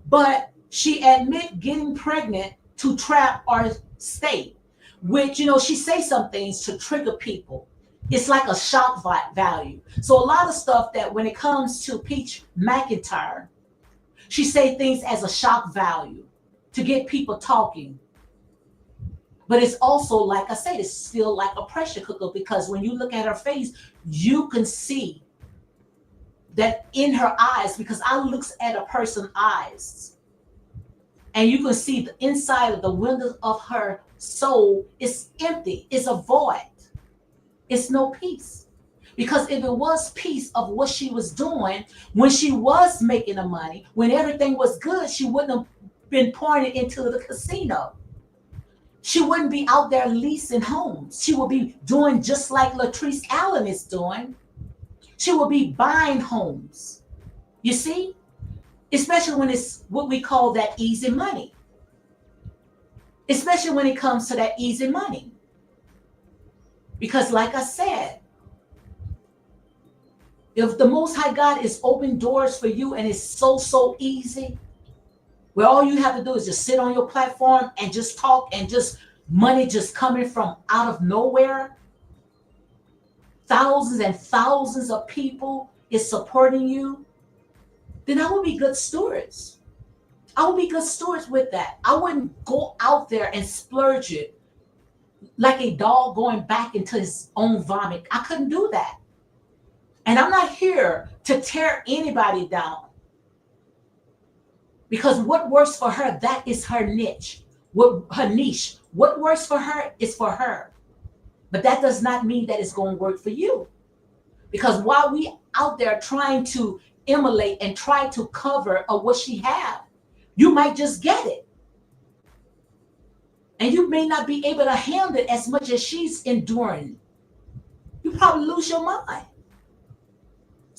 But she admit getting pregnant to trap or stay, which, she say some things to trigger people. It's like a shock value. So a lot of stuff that when it comes to Peach McIntyre, she say things as a shock value to get people talking. But it's also, like I said, it's still like a pressure cooker because when you look at her face, you can see that in her eyes, because I looks at a person's eyes and you can see the inside of the windows of her soul is empty. It's a void. It's no peace. Because if it was peace of what she was doing, when she was making the money, when everything was good, she wouldn't have been pouring it into the casino. She wouldn't be out there leasing homes. She would be doing just like Latrice Allen is doing. She will be buying homes. You see? Especially when it's what we call that easy money. Especially when it comes to that easy money. Because like I said, if the Most High God is open doors for you and it's so easy, where all you have to do is just sit on your platform and just talk and just money just coming from out of nowhere, thousands and thousands of people is supporting you, then I would be good stewards. I would be good stewards with that. I wouldn't go out there and splurge it like a dog going back into his own vomit. I couldn't do that. And I'm not here to tear anybody down. Because what works for her, that is her niche. Her niche. What works for her is for her. But that does not mean that it's going to work for you. Because while we out there trying to emulate and try to cover what she have, you might just get it. And you may not be able to handle it as much as she's enduring. You probably lose your mind.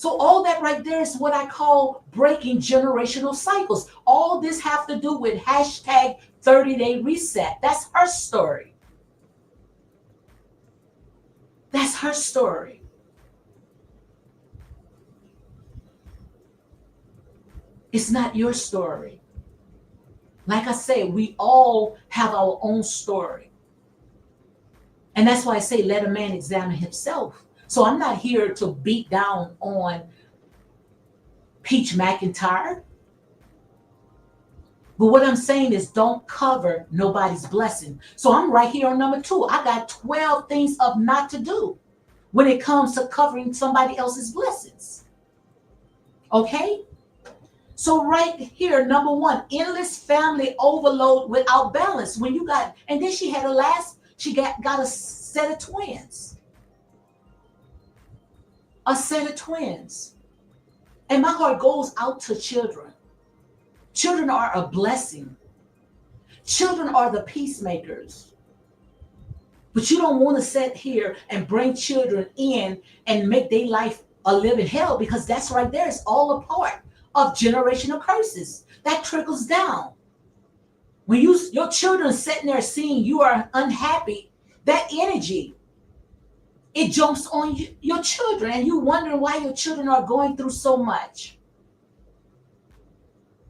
So all that right there is what I call breaking generational cycles. All this have to do with hashtag 30-day reset. That's her story. That's her story. It's not your story. Like I say, we all have our own story. And that's why I say, let a man examine himself. So I'm not here to beat down on Peach McIntyre. But what I'm saying is don't cover nobody's blessing. So I'm right here on number 2. I got 12 things of not to do when it comes to covering somebody else's blessings. Okay? So right here, number 1, endless family overload without balance. When you got, and then she got a set of twins. A set of twins. And my heart goes out to children. Children are a blessing. Children are the peacemakers. But you don't want to sit here and bring children in and make their life a living hell, because that's right there. It's all a part of generational curses. That trickles down. When your children sitting there seeing you are unhappy, that energy, it jumps on your children, and you wondering why your children are going through so much.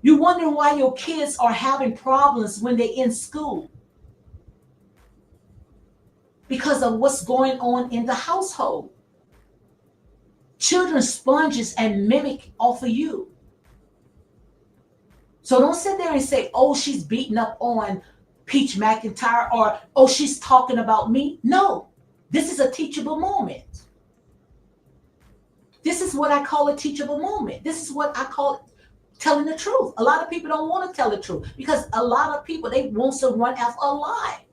You wondering why your kids are having problems when they're in school, because of what's going on in the household. Children sponges and mimic off of you. So don't sit there and say, oh, she's beating up on Peach McIntyre, or, oh, she's talking about me. No, this is a teachable moment. This is what I call a teachable moment. This is what I call telling the truth. A lot of people don't want to tell the truth because a lot of people, they want to run after a lie.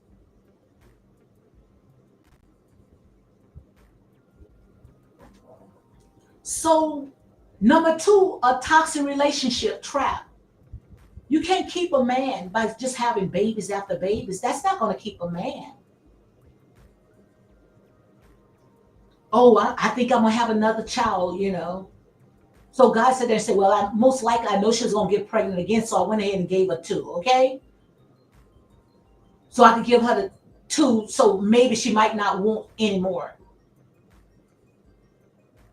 So, number 2, a toxic relationship trap. You can't keep a man by just having babies after babies. That's not going to keep a man. Oh, I think I'm going to have another child, So God said there and said, well, most likely I know she was going to get pregnant again, so I went ahead and gave her 2, okay? So I could give her the 2, so maybe she might not want any more.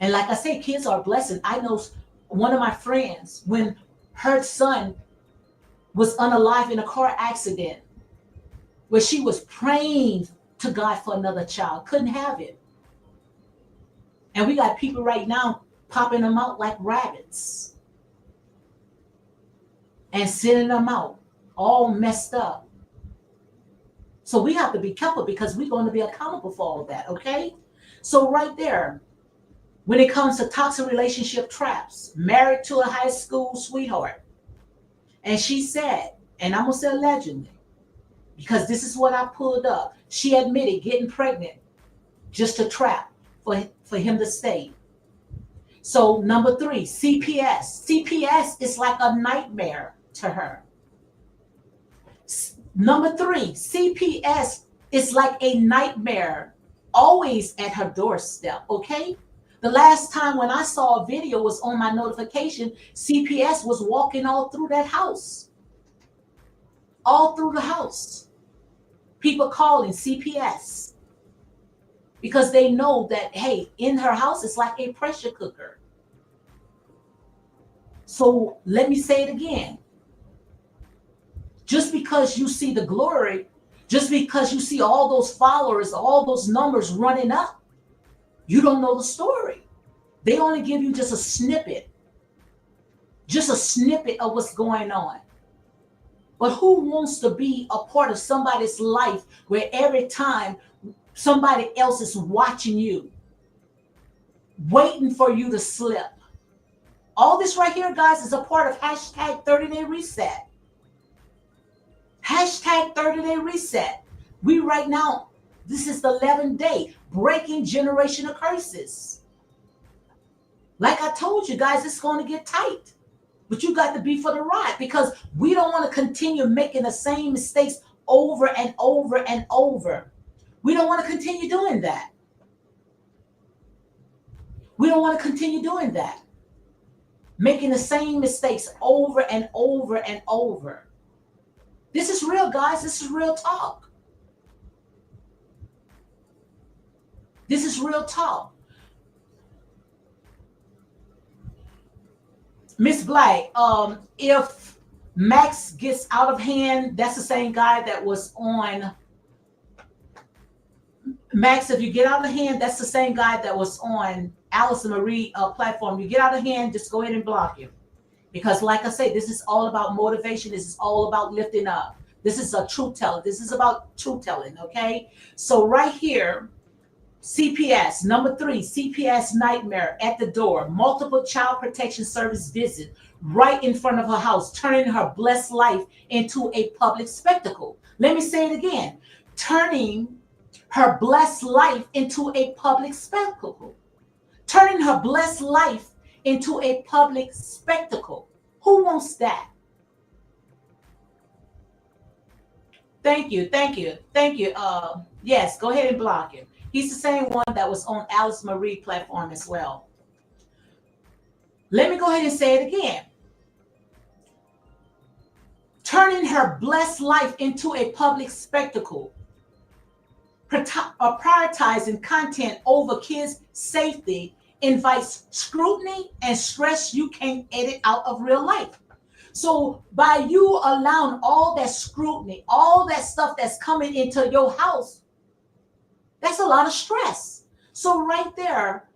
And like I said, kids are a blessing. I know one of my friends, when her son was unalive in a car accident, where she was praying to God for another child, couldn't have it. And we got people right now popping them out like rabbits and sending them out all messed up. So we have to be careful because we're going to be accountable for all of that, okay? So right there, when it comes to toxic relationship traps, married to a high school sweetheart, and she said, and I'm going to say allegedly, because this is what I pulled up, she admitted getting pregnant just a trap for him to stay. So number 3, CPS. CPS is like a nightmare to her. Number 3, CPS is like a nightmare, always at her doorstep, okay? The last time when I saw a video was on my notification, CPS was walking all through that house. All through the house. People calling CPS. Because they know that, hey, in her house, it's like a pressure cooker. So let me say it again. Just because you see the glory, just because you see all those followers, all those numbers running up, you don't know the story. They only give you just a snippet of what's going on. But who wants to be a part of somebody's life where every time somebody else is watching you, waiting for you to slip? All this right here, guys, is a part of hashtag 30-day reset. Hashtag 30-day reset. We right now, this is the 11th day, breaking generational curses. Like I told you guys, it's going to get tight. But you got to be for the ride, because we don't want to continue making the same mistakes over and over and over. We don't want to continue doing that. We don't want to continue doing that, making the same mistakes over and over and over. This is real, guys. This is real talk. This is real talk. Miss Black, if Max gets out of hand, that's the same guy that was on Max. If you get out of hand, that's the same guy that was on Alice Marie platform. You get out of hand, just go ahead and block him. Because like I say, this is all about motivation. This is all about lifting up. This is a truth telling. This is about truth telling, okay? So right here, CPS, number 3, CPS nightmare at the door, multiple child protection service visit right in front of her house, turning her blessed life into a public spectacle. Let me say it again, turning her blessed life into a public spectacle. Turning her blessed life into a public spectacle. Who wants that? Thank you, thank you, thank you. Yes, go ahead and block him. He's the same one that was on Alice Marie platform as well. Let me go ahead and say it again. Turning her blessed life into a public spectacle. Prioritizing content over kids' safety invites scrutiny and stress you can't edit out of real life. So by you allowing all that scrutiny, all that stuff that's coming into your house, that's a lot of stress. So right there,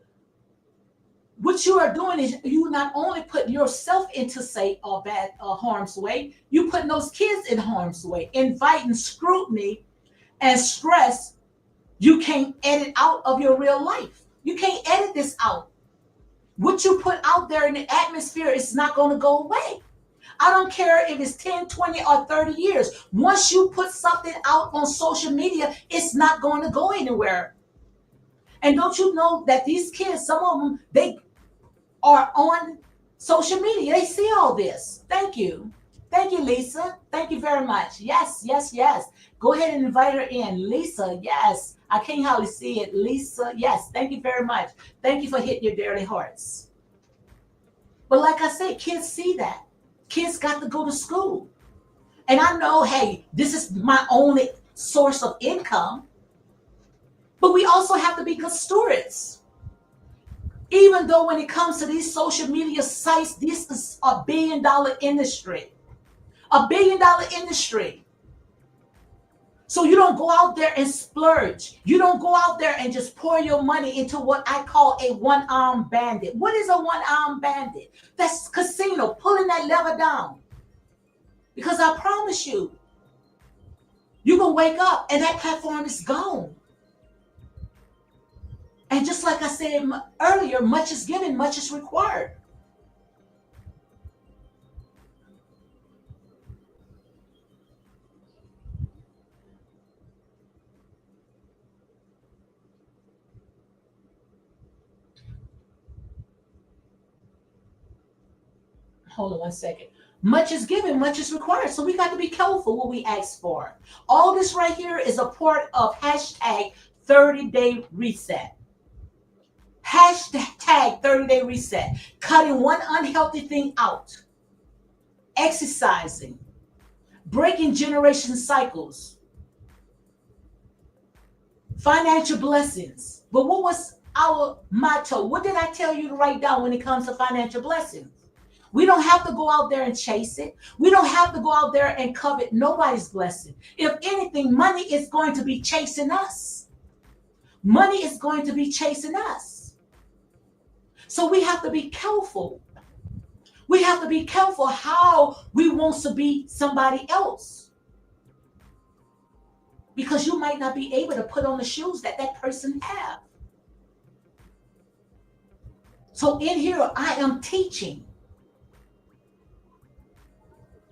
what you are doing is you not only put yourself into say bad harm's way, you putting those kids in harm's way, inviting scrutiny and stress you can't edit out of your real life. You can't edit this out. What you put out there in the atmosphere is not going to go away. I don't care if it's 10, 20, or 30 years. Once you put something out on social media, it's not going to go anywhere. And don't you know that these kids, some of them, they are on social media. They see all this. Thank you. Thank you, Lisa. Thank you very much. Yes, yes, yes. Go ahead and invite her in. Lisa, yes. I can't hardly see it. Lisa, yes. Thank you very much. Thank you for hitting your dirty hearts. But like I said, kids see that. Kids got to go to school. And I know, hey, this is my only source of income. But we also have to be good stewards. Even though when it comes to these social media sites, this is a $1 billion industry. A $1 billion industry. So you don't go out there and splurge. You don't go out there and just pour your money into what I call a one-armed bandit. What is a one-armed bandit? That's casino, pulling that lever down. Because I promise you, you're going to wake up and that platform is gone. And just like I said earlier, much is given, much is required. Hold on one second. Much is given, much is required. So we got to be careful what we ask for. All this right here is a part of hashtag 30-day reset. Hashtag 30-day reset. Cutting one unhealthy thing out. Exercising. Breaking generation cycles. Financial blessings. But what was our motto? What did I tell you to write down when it comes to financial blessings? We don't have to go out there and chase it. We don't have to go out there and covet nobody's blessing. If anything, money is going to be chasing us. Money is going to be chasing us. So we have to be careful. We have to be careful how we want to be somebody else. Because you might not be able to put on the shoes that that person have. So in here, I am teaching.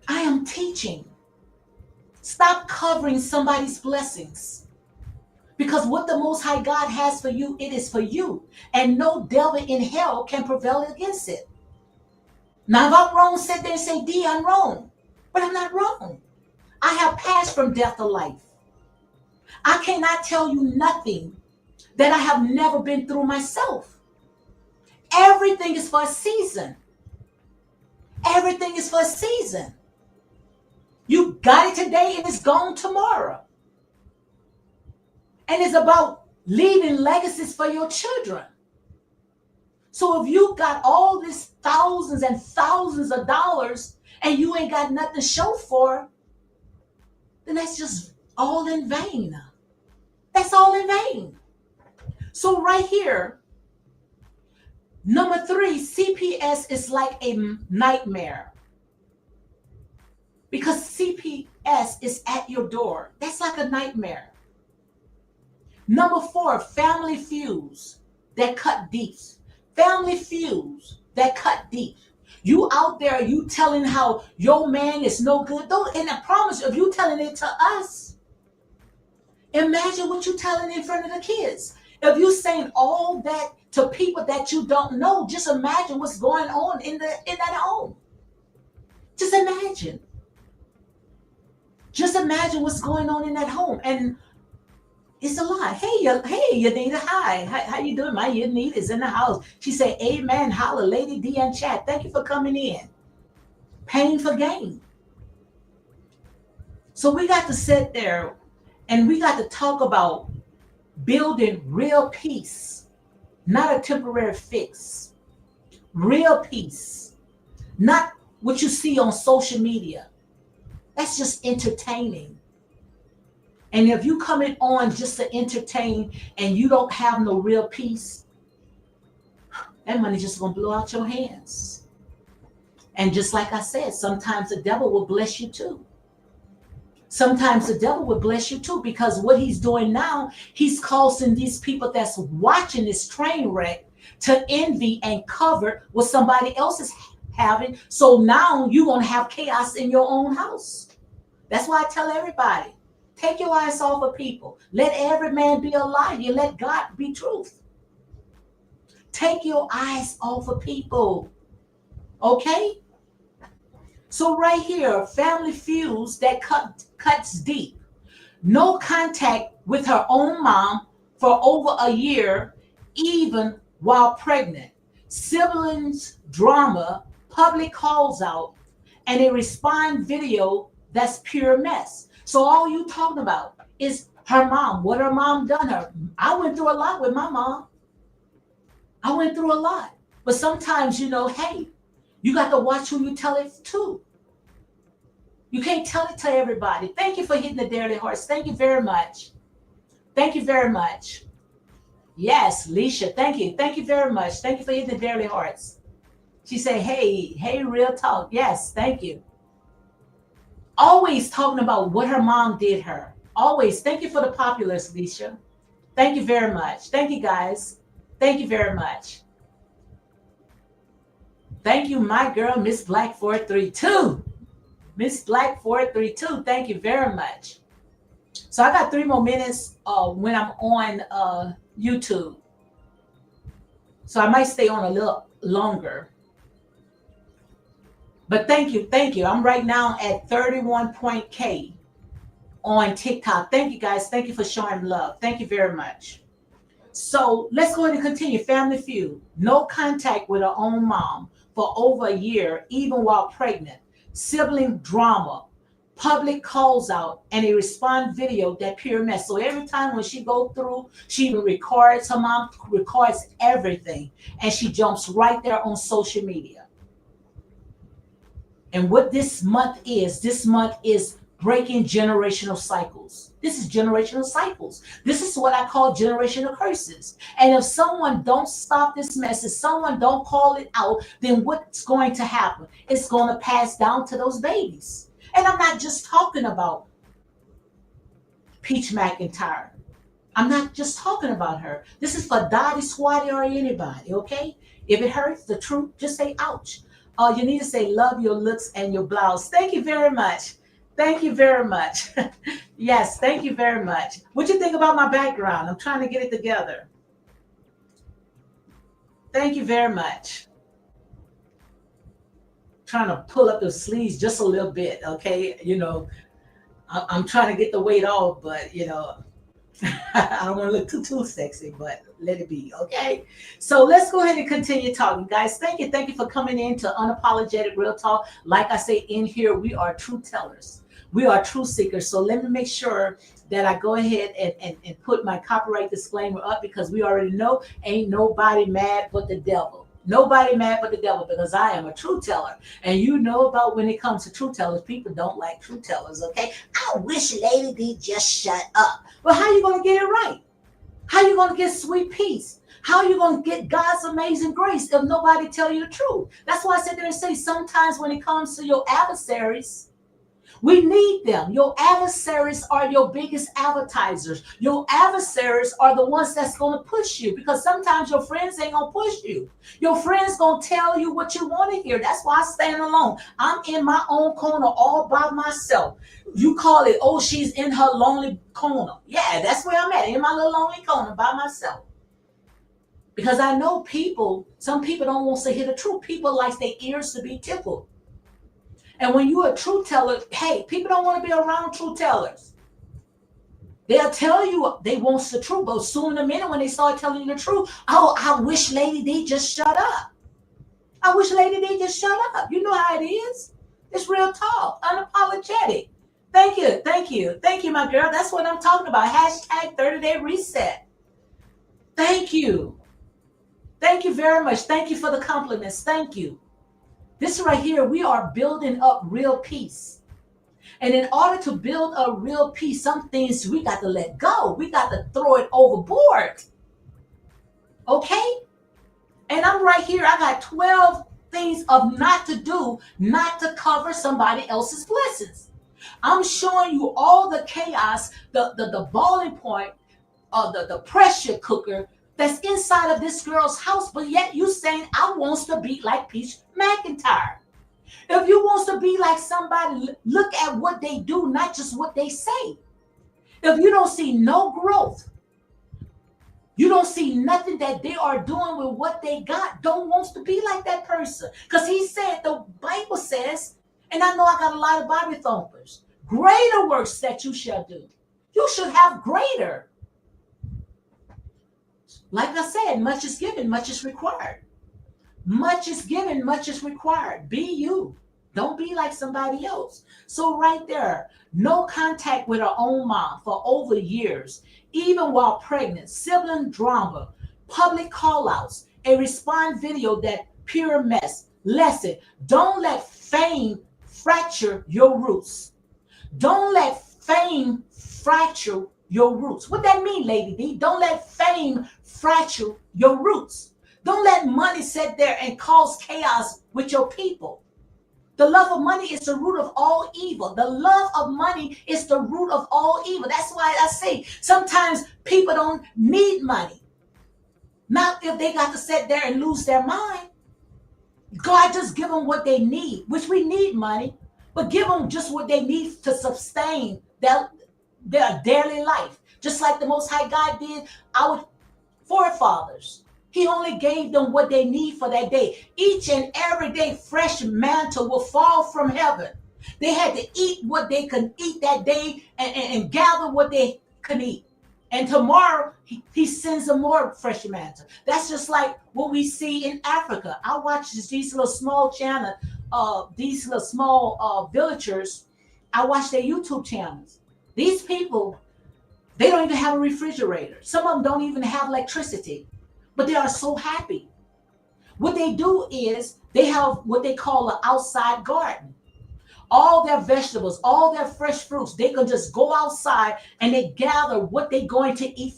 I am teaching. Stop covering somebody's blessings. Because what the Most High God has for you, it is for you. And no devil in hell can prevail against it. Now, if I'm wrong, sit there and say, D, I'm wrong. But I'm not wrong. I have passed from death to life. I cannot tell you nothing that I have never been through myself. Everything is for a season. Everything is for a season. You got it today and it's gone tomorrow. And it's about leaving legacies for your children. So if you got all these thousands and thousands of dollars and you ain't got nothing to show for, then that's just all in vain. That's all in vain. So right here, number 3, CPS is like a nightmare. Because CPS is at your door. That's like a nightmare. Number 4, family feuds that cut deep. Family feuds that cut deep. You out there, you telling how your man is no good. Don't, and I promise you, if you telling it to us, imagine what you telling in front of the kids. If you saying all that to people that you don't know, just imagine what's going on in that home. Just imagine. Just imagine what's going on in that home. And it's a lot. Hey, Yanita, hi. How you doing? My Yanita is in the house. She said, amen, holla, Lady D and chat. Thank you for coming in. Pain for gain. So we got to sit there and we got to talk about building real peace, not a temporary fix. Real peace. Not what you see on social media. That's just entertaining. And if you coming on just to entertain and you don't have no real peace, that money just gonna blow out your hands. And just like I said, sometimes the devil will bless you too. Sometimes the devil will bless you too, because what he's doing now, he's causing these people that's watching this train wreck to envy and covet what somebody else is having. So now you're gonna have chaos in your own house. That's why I tell everybody, take your eyes off of people. Let every man be a liar. You let God be truth. Take your eyes off of people. Okay? So right here, family feuds that cuts deep. No contact with her own mom for over a year, even while pregnant. Siblings drama, public calls out, and a respond video that's pure mess. So all you talking about is her mom, what her mom done her. I went through a lot with my mom. I went through a lot. But sometimes, hey, you got to watch who you tell it to. You can't tell it to everybody. Thank you for hitting the daily hearts. Thank you very much. Thank you very much. Yes, Leisha, thank you. Thank you very much. Thank you for hitting the daily hearts. She said, hey, real talk. Yes, thank you. Always talking about what her mom did her. Always. Thank you for the populace, Leisha. Thank you very much. Thank you, guys. Thank you very much. Thank you, my girl, Miss Black 432. Miss Black 432. Thank you very much. So I got 3 more minutes when I'm on YouTube. So I might stay on a little longer. But thank you. I'm right now at 31.k on TikTok. Thank you, guys. Thank you for showing love. Thank you very much. So let's go ahead and continue. Family feud. No contact with her own mom for over a year, even while pregnant. Sibling drama. Public calls out and a respond video that pure mess. So every time when she go through, she records, her mom records everything, and she jumps right there on social media. And what this month is breaking generational cycles. This is generational cycles. This is what I call generational curses. And if someone don't stop this mess, if someone don't call it out, then what's going to happen? It's going to pass down to those babies. And I'm not just talking about Peach McIntyre. I'm not just talking about her. This is for Dottie, Swatty, or anybody, okay? If it hurts, the truth, just say ouch. You need to say love your looks and your blouse. Thank you very much. Thank you very much. Yes, thank you very much. What you think about my background? I'm trying to get it together. Thank you very much. Trying to pull up the sleeves just a little bit, okay? I'm trying to get the weight off, but I don't want to look too sexy, but let it be, okay? So let's go ahead and continue talking, guys. Thank you for coming in to Unapologetic Real Talk. Like I say, in here we are true tellers, we are true seekers. So let me make sure that I go ahead and put my copyright disclaimer up, because we already know ain't nobody mad but the devil. Nobody mad but the devil, because I am a true teller. And you know about when it comes to true tellers, people don't like true tellers, okay? I wish Lady D just shut up. Well, how you going to get it right? How you going to get sweet peace? How you going to get God's amazing grace if nobody tell you the truth? That's why I sit there and say sometimes when it comes to your adversaries, we need them. Your adversaries are your biggest advertisers. Your adversaries are the ones that's going to push you, because sometimes your friends ain't going to push you. Your friends going to tell you what you want to hear. That's why I stand alone. I'm in my own corner all by myself. You call it, oh, she's in her lonely corner. Yeah, that's where I'm at, in my little lonely corner by myself. Because I know some people don't want to hear the truth. People like their ears to be tickled. And when you're a truth teller, hey, people don't want to be around truth tellers. They'll tell you they want the truth, but soon in a minute when they start telling you the truth, oh, I wish Lady D just shut up. I wish Lady D just shut up. You know how it is. It's real talk, unapologetic. Thank you, my girl. That's what I'm talking about. Hashtag 30-day reset. Thank you. Thank you very much. Thank you for the compliments. Thank you. This right here, we are building up real peace. And in order to build a real peace, some things we got to let go. We got to throw it overboard. Okay? And I'm right here. I got 12 things of not to do, not to cover somebody else's blessings. I'm showing you all the chaos, the boiling point, the pressure cooker that's inside of this girl's house, but yet you saying I wants to be like Peach McIntyre. If you wants to be like somebody, look at what they do, not just what they say. If you don't see no growth, you don't see nothing that they are doing with what they got, don't wants to be like that person. Because he said, the Bible says, and I know I got a lot of Bible thumpers, greater works that you shall do. You should have greater. Like I said, much is given, much is required. Much is given, much is required. Be you. Don't be like somebody else. So right there, no contact with her own mom for over years, even while pregnant, sibling drama, public callouts, a response video that pure mess. Lesson, don't let fame fracture your roots. Don't let fame fracture your roots. What that mean, Lady D? Don't let fame fracture your roots. Don't let money sit there and cause chaos with your people. The love of money is the root of all evil. The love of money is the root of all evil. That's why I say sometimes people don't need money. Not if they got to sit there and lose their mind. God just give them what they need, which we need money, but give them just what they need to sustain their daily life. Just like the Most High God did our forefathers. He only gave them what they need for that day. Each and every day, fresh mantle will fall from heaven. They had to eat what they could eat that day and gather what they could eat. And tomorrow, he sends them more fresh mantle. That's just like what we see in Africa. I watch these little small channels, these little small villagers. I watch their YouTube channels. These people, they don't even have a refrigerator. Some of them don't even have electricity, but they are so happy. What they do is they have what they call an outside garden. All their vegetables, all their fresh fruits, they can just go outside and they gather what they're going to eat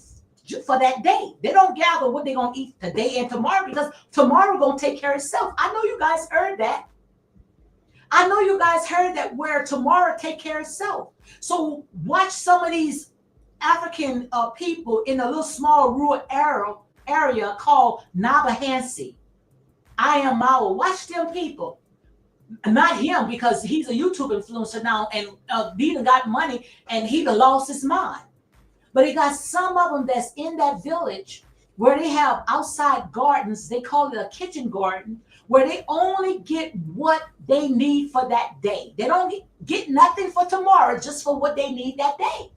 for that day. They don't gather what they're going to eat today and tomorrow, because tomorrow going to take care of itself. I know you guys heard that. I know you guys heard that, where tomorrow take care of itself. So watch some of these African people in a little small rural area called Nabahansi. I am Mawa. Watch them people. Not him, because he's a YouTube influencer now, and he done got money and he done lost his mind. But he got some of them that's in that village where they have outside gardens. They call it a kitchen garden, where they only get what they need for that day. They don't get nothing for tomorrow, just for what they need that day.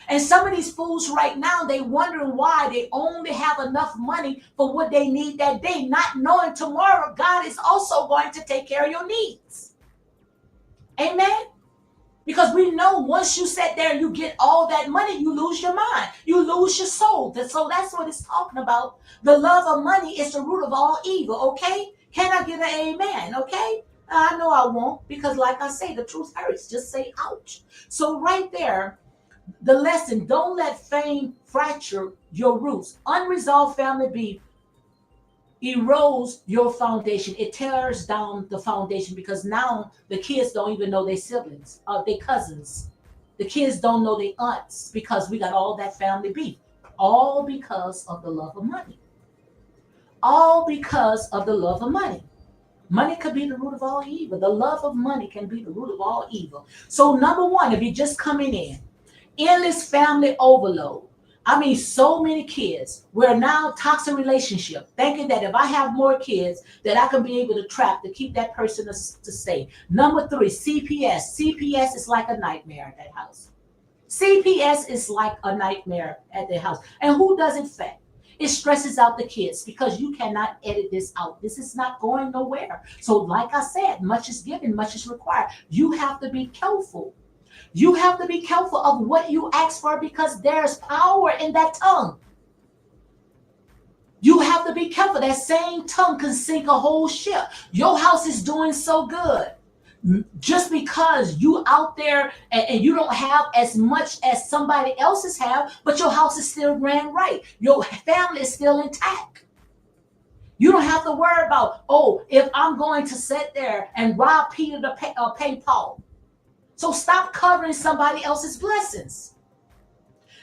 And some of these fools right now, they wondering why they only have enough money for what they need that day, not knowing tomorrow God is also going to take care of your needs. Amen. Because we know once you sit there and you get all that money, you lose your mind. You lose your soul. So that's what it's talking about. The love of money is the root of all evil, okay? Can I get an amen, okay? I know I won't, because like I say, the truth hurts. Just say ouch. So right there, the lesson, don't let fame fracture your roots. Unresolved family beef erodes your foundation. It tears down the foundation because now the kids don't even know their siblings, their cousins. The kids don't know their aunts because we got all that family beef. All because of the love of money. All because of the love of money. Money could be the root of all evil. The love of money can be the root of all evil. So number one, if you're just coming in, endless family overload. I mean, so many kids. We're now toxic relationship, thinking that if I have more kids, that I can be able to trap to keep that person to stay. Number three, CPS. CPS is like a nightmare at that house. CPS is like a nightmare at the house. And who does it affect? It stresses out the kids because you cannot edit this out. This is not going nowhere. So, like I said, much is given, much is required. You have to be careful. You have to be careful of what you ask for because there's power in that tongue. You have to be careful. That same tongue can sink a whole ship. Your house is doing so good. Just because you out there and you don't have as much as somebody else's have, but your house is still ran right. Your family is still intact. You don't have to worry about, oh, if I'm going to sit there and rob Peter to pay Paul. So stop covering somebody else's blessings.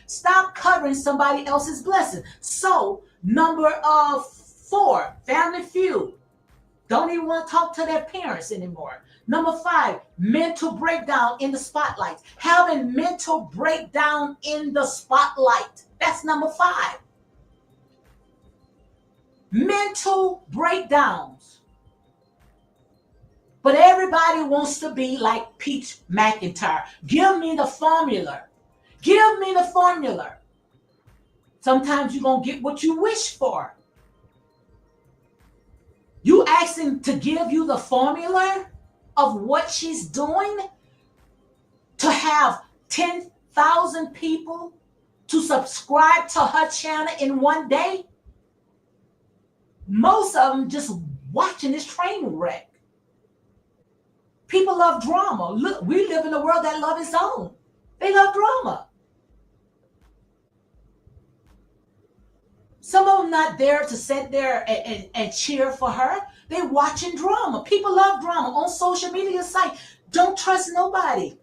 Stop covering somebody else's blessings. So number 4, family feud. Don't even want to talk to their parents anymore. Number 5, mental breakdown in the spotlight. Having mental breakdown in the spotlight. That's number 5. Mental breakdowns. But everybody wants to be like Peach McIntyre. Give me the formula. Give me the formula. Sometimes you're going to get what you wish for. You asking to give you the formula of what she's doing to have 10,000 people to subscribe to her channel in one day? Most of them just watching this train wreck. People love drama. Look, we live in a world that loves its own. They love drama. Some of them not there to sit there and cheer for her. They're watching drama. People love drama on social media site. Don't trust nobody,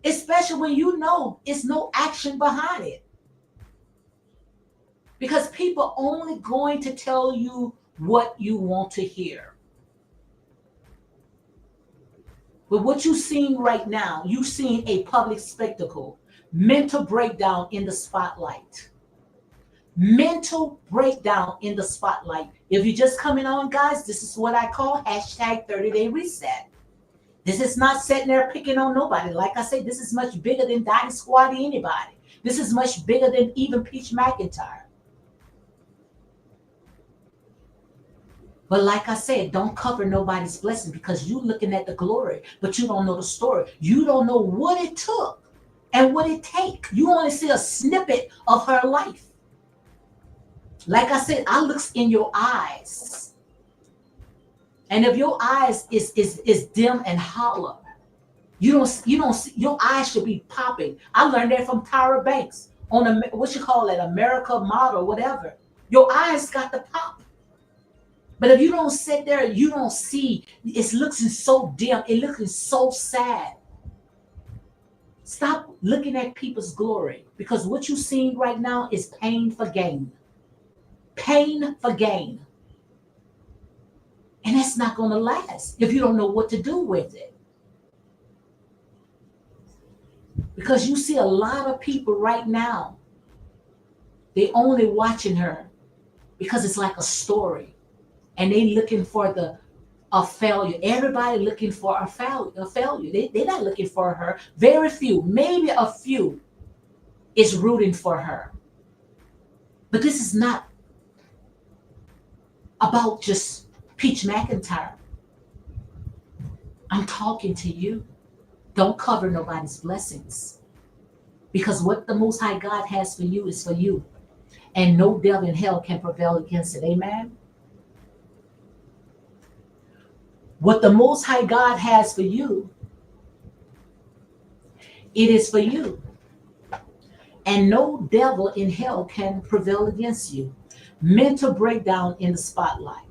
especially when you know it's no action behind it. Because people only going to tell you what you want to hear. But what you're seeing right now, you're seeing a public spectacle, mental breakdown in the spotlight. Mental breakdown in the spotlight. If you're just coming on, guys, this is what I call hashtag 30-day reset. This is not sitting there picking on nobody. Like I said, this is much bigger than Dottie Squatty anybody. This is much bigger than even Peach McIntyre. But like I said, don't cover nobody's blessing because you're looking at the glory, but you don't know the story. You don't know what it took and what it take. You only see a snippet of her life. Like I said, I looks in your eyes. And if your eyes is dim and hollow, you don't see, your eyes should be popping. I learned that from Tyra Banks on what you call it, America Model, whatever. Your eyes got to pop. But if you don't sit there, you don't see, it looks so dim, it looking so sad. Stop looking at people's glory because what you're seeing right now is pain for gain. Pain for gain. And that's not going to last if you don't know what to do with it. Because you see a lot of people right now, they only watching her because it's like a story. And they looking for a failure. Everybody looking for a failure. They're not looking for her. Very few, maybe a few, is rooting for her. But this is not about just Peach McIntyre. I'm talking to you. Don't cover nobody's blessings. Because what the Most High God has for you is for you. And no devil in hell can prevail against it. Amen? What the Most High God has for you, it is for you. And no devil in hell can prevail against you. Mental breakdown in the spotlight.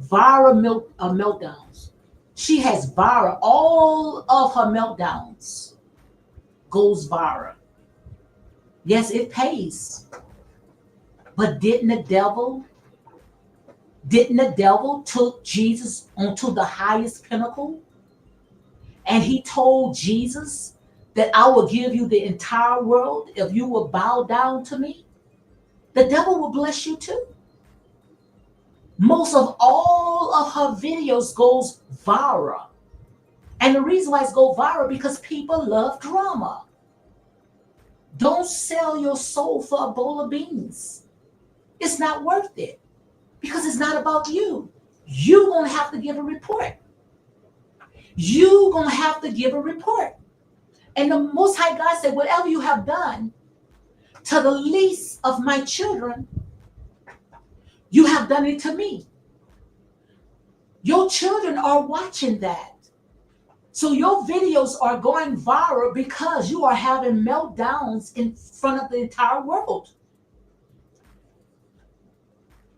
Viral meltdowns. She has viral. All of her meltdowns goes viral. Yes, it pays. But didn't the devil took Jesus onto the highest pinnacle? And he told Jesus that I will give you the entire world if you will bow down to me. The devil will bless you too. Most of all of her videos goes viral. And the reason why it's go viral because people love drama. Don't sell your soul for a bowl of beans. It's not worth it because it's not about you. You're going to have to give a report. You're going to have to give a report. And the Most High God said, whatever you have done to the least of my children, you have done it to me. Your children are watching that. So your videos are going viral because you are having meltdowns in front of the entire world.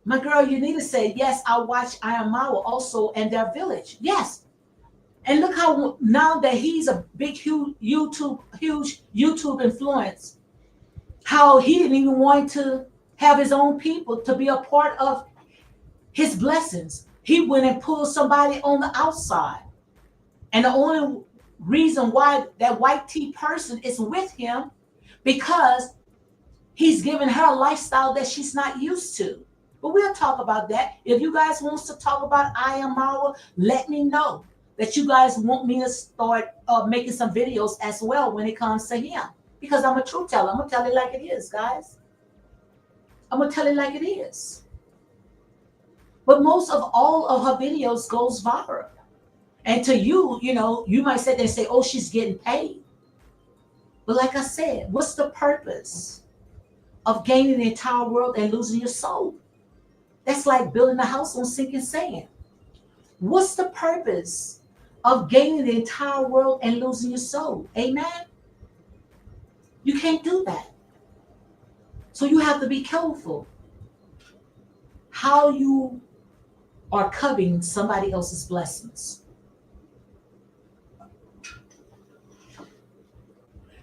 My girl, you need to say, yes, I watch I Am Mawa also and their village. Yes. And look how now that he's a big, huge YouTube influence, how he didn't even want to have his own people to be a part of his blessings. He went and pulled somebody on the outside. And the only reason why that white tea person is with him, because he's giving her a lifestyle that she's not used to. But we'll talk about that. If you guys want to talk about I Am Mawa, let me know that you guys want me to start making some videos as well when it comes to him. Because I'm a truth teller. I'm going to tell it like it is, guys. I'm going to tell it like it is. But most of all of her videos goes viral. And to you, you might sit there and say, oh, she's getting paid. But like I said, what's the purpose of gaining the entire world and losing your soul? That's like building a house on sinking sand. What's the purpose of gaining the entire world and losing your soul? Amen? You can't do that. So you have to be careful how you are coveting somebody else's blessings.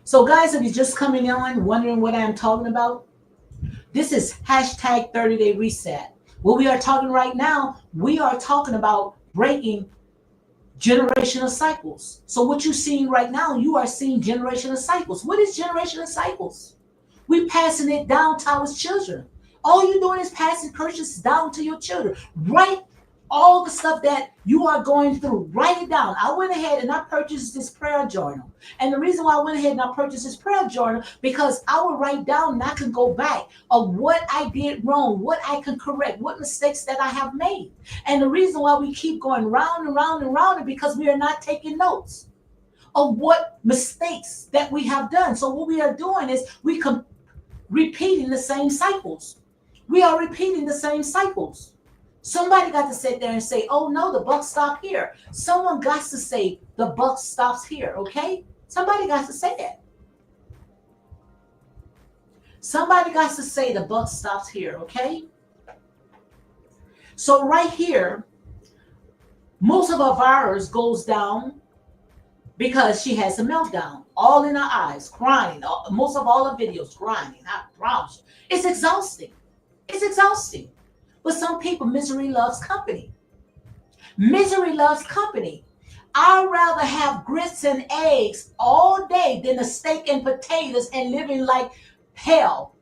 So guys, if you're just coming on wondering what I'm talking about, this is hashtag 30-day reset. What we are talking right now, we are talking about breaking generational cycles. So what you're seeing right now, you are seeing generational cycles. What is generational cycles? We're passing it down to our children. All you're doing is passing curses down to your children. Write all the stuff that you are going through. Write it down. I went ahead and I purchased this prayer journal. And the reason why I went ahead and I purchased this prayer journal, because I will write down and I can go back of what I did wrong, what I can correct, what mistakes that I have made. And the reason why we keep going round and round and round is because we are not taking notes of what mistakes that we have done. So what we are doing is repeating the same cycles. We are repeating the same cycles. Somebody got to sit there and say, oh no, the buck stopped here. Someone got to say the buck stops here, okay? Somebody got to say that. Somebody got to say the buck stops here, okay? So right here, most of her virus goes down because she has a meltdown, all in her eyes, crying. Most of all her videos, crying. I promise you. It's exhausting. It's exhausting. But some people, misery loves company. Misery loves company. I'd rather have grits and eggs all day than a steak and potatoes and living like hell.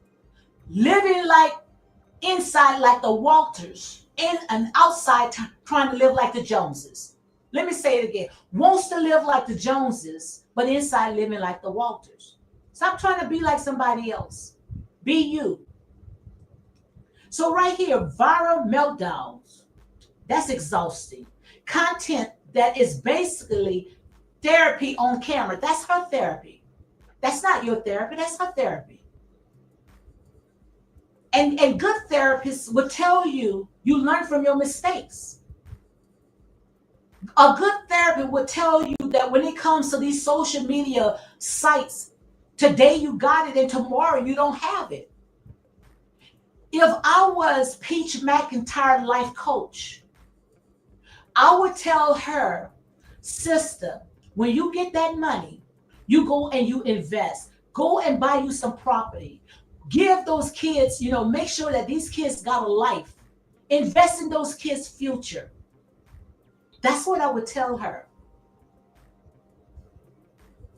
Living like inside like the Walters and outside trying to live like the Joneses. Let me say it again. Wants to live like the Joneses, but inside living like the Walters. Stop trying to be like somebody else. Be you. So right here, viral meltdowns. That's exhausting. Content that is basically therapy on camera. That's her therapy. That's not your therapy. That's her therapy. And good therapists will tell you, you learn from your mistakes. A good therapist will tell you that when it comes to these social media sites, today you got it and tomorrow you don't have it. If I was Peach McIntyre life coach, I would tell her, sister, when you get that money, you go and you invest. Go and buy you some property. Give those kids, make sure that these kids got a life. Invest in those kids' future. That's what I would tell her.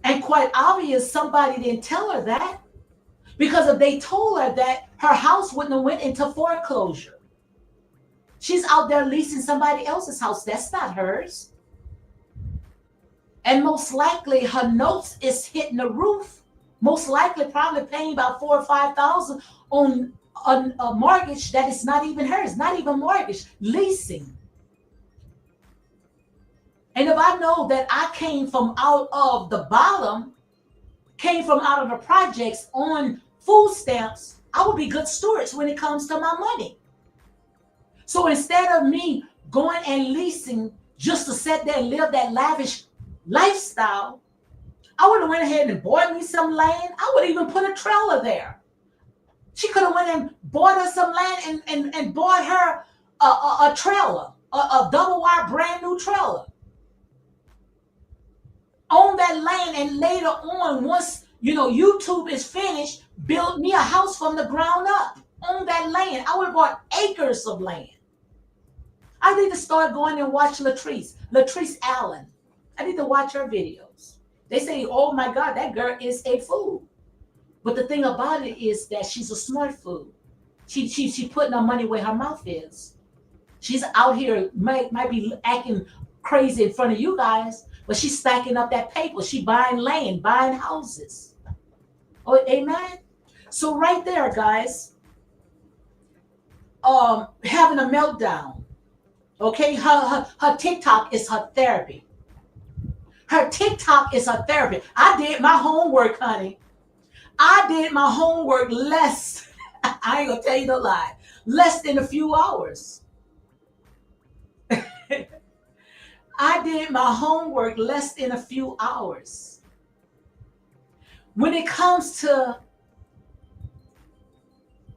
And quite obvious, somebody didn't tell her that. Because if they told her that, her house wouldn't have went into foreclosure. She's out there leasing somebody else's house. That's not hers. And most likely her notes is hitting the roof. Most likely probably paying about $4,000 or $5,000 on a mortgage that is not even hers, not even mortgage, leasing. And if I know that I came from out of the bottom, came from out of the projects on food stamps, I would be good stewards when it comes to my money. So instead of me going and leasing just to sit there and live that lavish lifestyle, I would have went ahead and bought me some land. I would even put a trailer there. She could have went and bought her some land and bought her a trailer, a double wide brand new trailer. Own that land, and later on, once YouTube is finished, build me a house from the ground up. Own that land. I would have bought acres of land. I need to start going and watch Latrice Allen. I need to watch her videos. They say, oh my God, that girl is a fool. But the thing about it is that she's a smart fool. She putting her money where her mouth is. She's out here, might be acting crazy in front of you guys, but she's stacking up that paper. She buying land, buying houses. Oh, amen. So right there, guys, having a meltdown. Okay, her TikTok is her therapy. Her TikTok is her therapy. I did my homework, honey. I did my homework less. I ain't gonna tell you the lie. Less than a few hours. I did my homework less than a few hours. When it comes to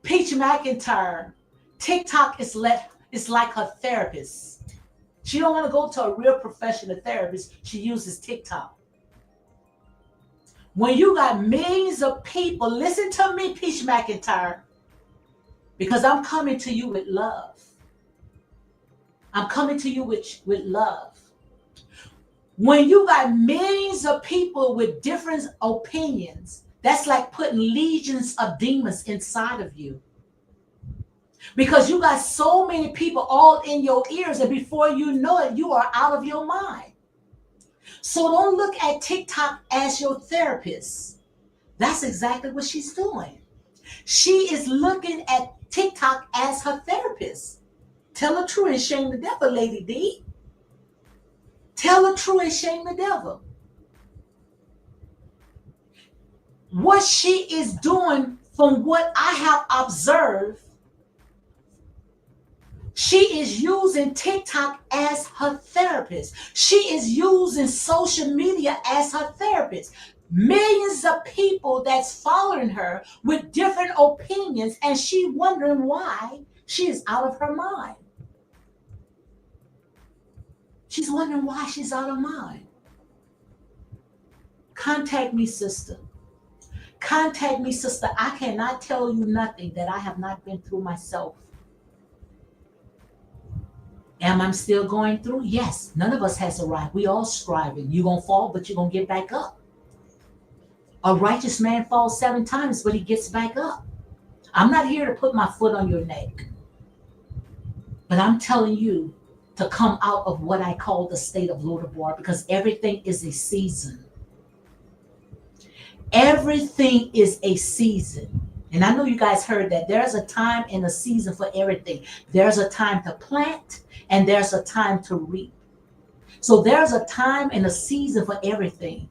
Peach McIntyre, TikTok is like her therapist. She don't want to go to a real professional therapist. She uses TikTok. When you got millions of people, listen to me, Peach McIntyre, because I'm coming to you with love. I'm coming to you with love. When you got millions of people with different opinions, that's like putting legions of demons inside of you. Because you got so many people all in your ears, and before you know it, you are out of your mind. So don't look at TikTok as your therapist. That's exactly what she's doing. She is looking at TikTok as her therapist. Tell the truth and shame the devil, Lady D. Tell the truth and shame the devil. What she is doing, from what I have observed, she is using TikTok as her therapist. She is using social media as her therapist. Millions of people that's following her with different opinions, and she wondering why she is out of her mind. She's wondering why she's out of mind. Contact me, sister. Contact me, sister. I cannot tell you nothing that I have not been through myself. Am I still going through? Yes. None of us has arrived. We all striving. You're going to fall, but you're going to get back up. A righteous man falls 7 times, but he gets back up. I'm not here to put my foot on your neck. But I'm telling you to come out of what I call the state of Lodabar, because everything is a season. Everything is a season. And I know you guys heard that there's a time and a season for everything. There's a time to plant and there's a time to reap. So there's a time and a season for everything.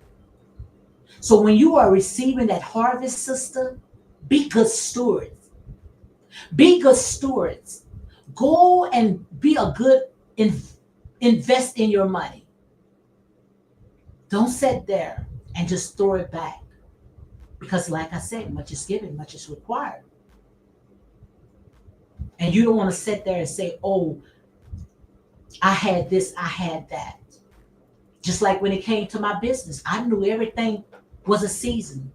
So when you are receiving that harvest, sister, be good stewards. Be good stewards. Go and be a good invest in your money. Don't sit there and just throw it back. Because like I said, much is given, much is required. And you don't want to sit there and say, oh, I had this, I had that. Just like when it came to my business, I knew everything was a season.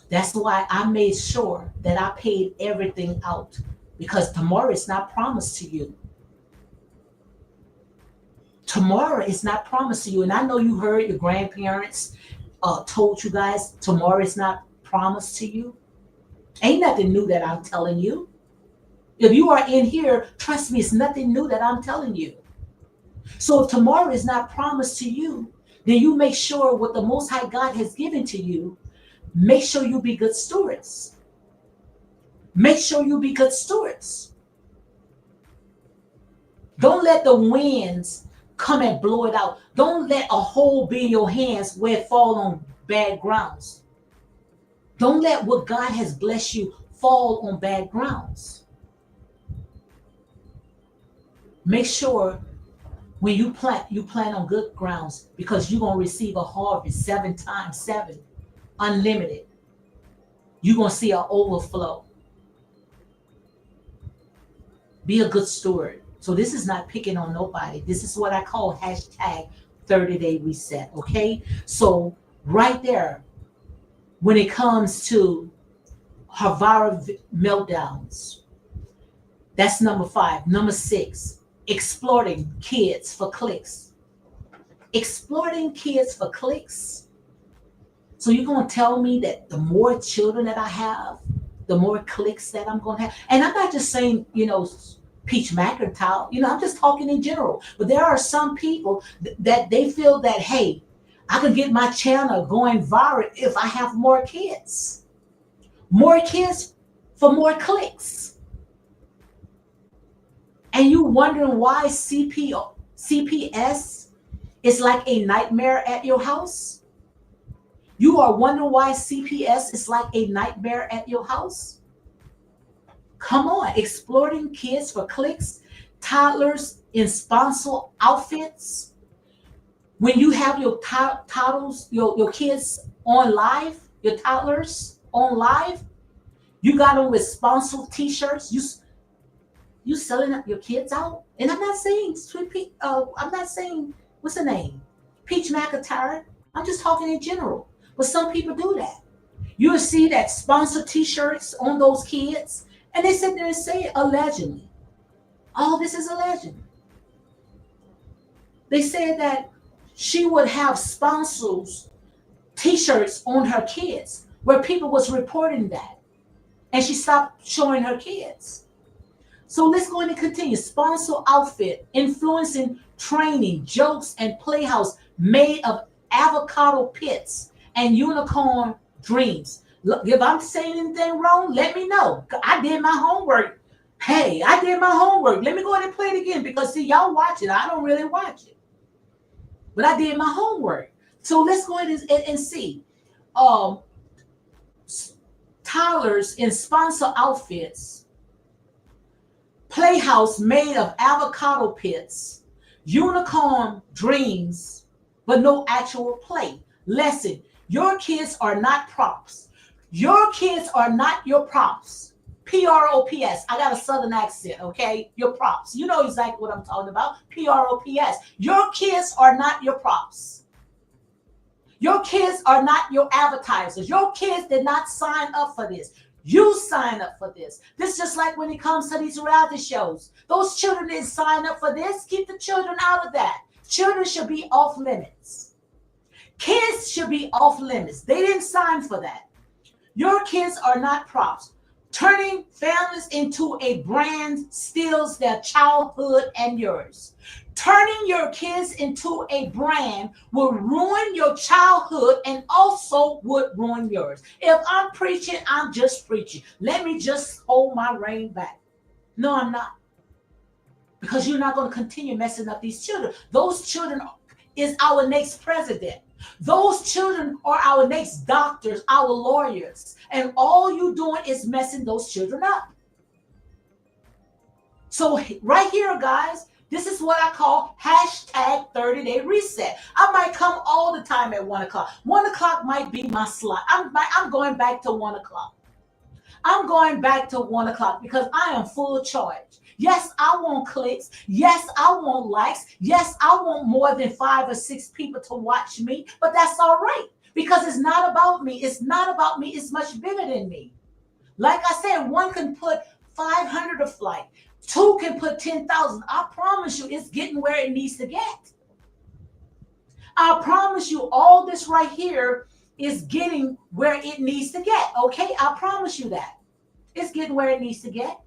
That's why I made sure that I paid everything out, because tomorrow is not promised to you. Tomorrow is not promised to you. And I know you heard your grandparents told you guys tomorrow is not promised to you. Ain't nothing new that I'm telling you. If you are in here, trust me, it's nothing new that I'm telling you. So if tomorrow is not promised to you, then you make sure what the Most High God has given to you, make sure you be good stewards. Make sure you be good stewards. Don't let the winds come and blow it out. Don't let a hole be in your hands where it fall on bad grounds. Don't let what God has blessed you fall on bad grounds. Make sure when you plant on good grounds, because you're going to receive a harvest 7 times 7, unlimited. You're going to see an overflow. Be a good steward. So this is not picking on nobody. This is what I call hashtag 30-day reset. Okay. So right there, when it comes to Havara meltdowns, that's number 5. Number 6, exploiting kids for clicks. Exploiting kids for clicks. So you're going to tell me that the more children that I have, the more clicks that I'm going to have. And I'm not just saying, Peach McIntyre, I'm just talking in general. But there are some people that they feel that, hey, I can get my channel going viral if I have more kids. More kids for more clicks. And you wondering why CPS is like a nightmare at your house? You are wondering why CPS is like a nightmare at your house? Come on, exploiting kids for clicks, toddlers in sponsored outfits. When you have your toddlers, your kids on live, your toddlers on live, you got them with sponsored t-shirts. You selling up your kids out? And I'm not saying I'm not saying, what's the name? Peach McIntyre. I'm just talking in general. But some people do that. You'll see that sponsored t-shirts on those kids, and they sit there and say allegedly. All this is alleged. They said that she would have sponsors t-shirts on her kids, where people was reporting that. And she stopped showing her kids. So let's go ahead and continue. Sponsor outfit, influencing training, jokes, and playhouse made of avocado pits and unicorn dreams. Look, if I'm saying anything wrong, let me know. I did my homework. Hey, I did my homework. Let me go ahead and play it again, because see, y'all watch it. I don't really watch it. But I did my homework. So let's go ahead and see. Toddlers in sponsor outfits, playhouse made of avocado pits, unicorn dreams, but no actual play. Lesson: your kids are not props. Your kids are not your props. PROPS. I got a southern accent, okay? Your props. You know exactly what I'm talking about. PROPS. Your kids are not your props. Your kids are not your advertisers. Your kids did not sign up for this. You sign up for this. This is just like when it comes to these reality shows. Those children didn't sign up for this. Keep the children out of that. Children should be off limits. Kids should be off limits. They didn't sign for that. Your kids are not props. Turning families into a brand steals their childhood and yours. Turning your kids into a brand will ruin your childhood and also would ruin yours. If I'm preaching, I'm just preaching. Let me just hold my rein back. No, I'm not. Because you're not going to continue messing up these children. Those children is our next president. Those children are our next doctors, our lawyers. And all you doing is messing those children up. So right here, guys, this is what I call hashtag 30-day reset. I might come all the time at 1 o'clock. 1 o'clock might be my slot. I'm going back to 1 o'clock. I'm going back to 1 o'clock because I am full charge. Yes, I want clicks. Yes, I want likes. Yes, I want more than 5 or 6 people to watch me, but that's all right because it's not about me. It's not about me. It's much bigger than me. Like I said, one can put 500 a flight. 2 can put 10,000. I promise you it's getting where it needs to get. I promise you all this right here is getting where it needs to get. Okay, I promise you that. It's getting where it needs to get.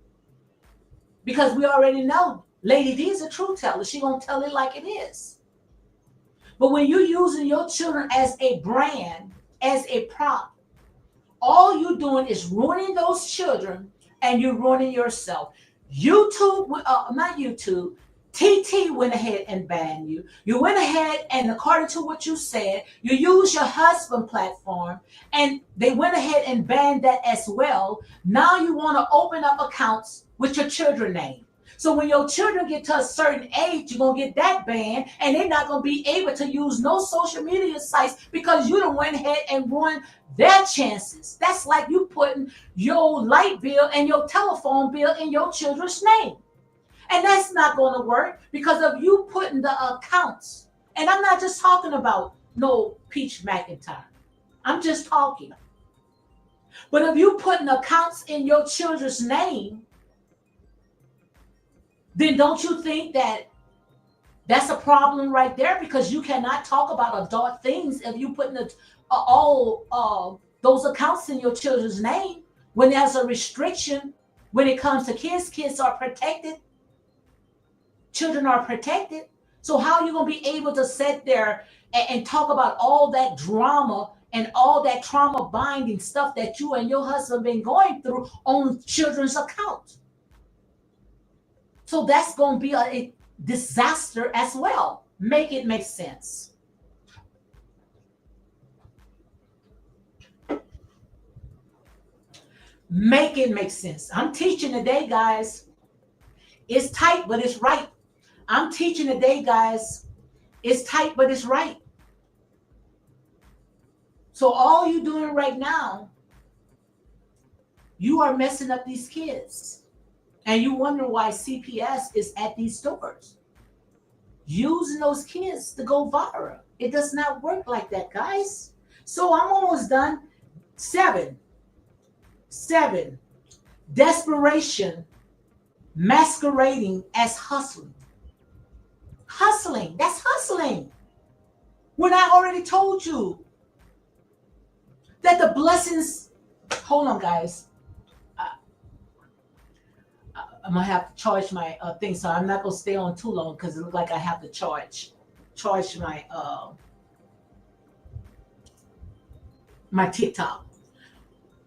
Because we already know Lady D is a truth teller. She gonna tell it like it is. But when you're using your children as a brand, as a prop, all you're doing is ruining those children and you're ruining yourself. YouTube, not YouTube, TT went ahead and banned you. You went ahead and according to what you said, you used your husband platform and they went ahead and banned that as well. Now you want to open up accounts with your children's name. So when your children get to a certain age, you're going to get that banned and they're not going to be able to use no social media sites because you done went ahead and ruined their chances. That's like you putting your light bill and your telephone bill in your children's name. And that's not going to work because of you putting the accounts. And I'm not just talking about no Peach McIntyre. I'm just talking. But if you putting accounts in your children's name, then don't you think that that's a problem right there? Because you cannot talk about adult things if you putting all those accounts in your children's name. When there's a restriction, when it comes to kids, kids are protected. Children are protected. So how are you going to be able to sit there and talk about all that drama and all that trauma binding stuff that you and your husband been going through on children's accounts? So that's going to be a disaster as well. Make it make sense. Make it make sense. I'm teaching today, guys. It's tight, but it's right. I'm teaching today, guys. It's tight, but it's right. So all you're doing right now, you are messing up these kids. And you wonder why CPS is at these stores. Using those kids to go viral. It does not work like that, guys. So I'm almost done. 7. Desperation masquerading as hustling. Hustling. That's hustling. When I already told you that the blessings. Hold on, guys. I'm gonna have to charge my thing, so I'm not gonna stay on too long because it looks like I have to charge my my TikTok.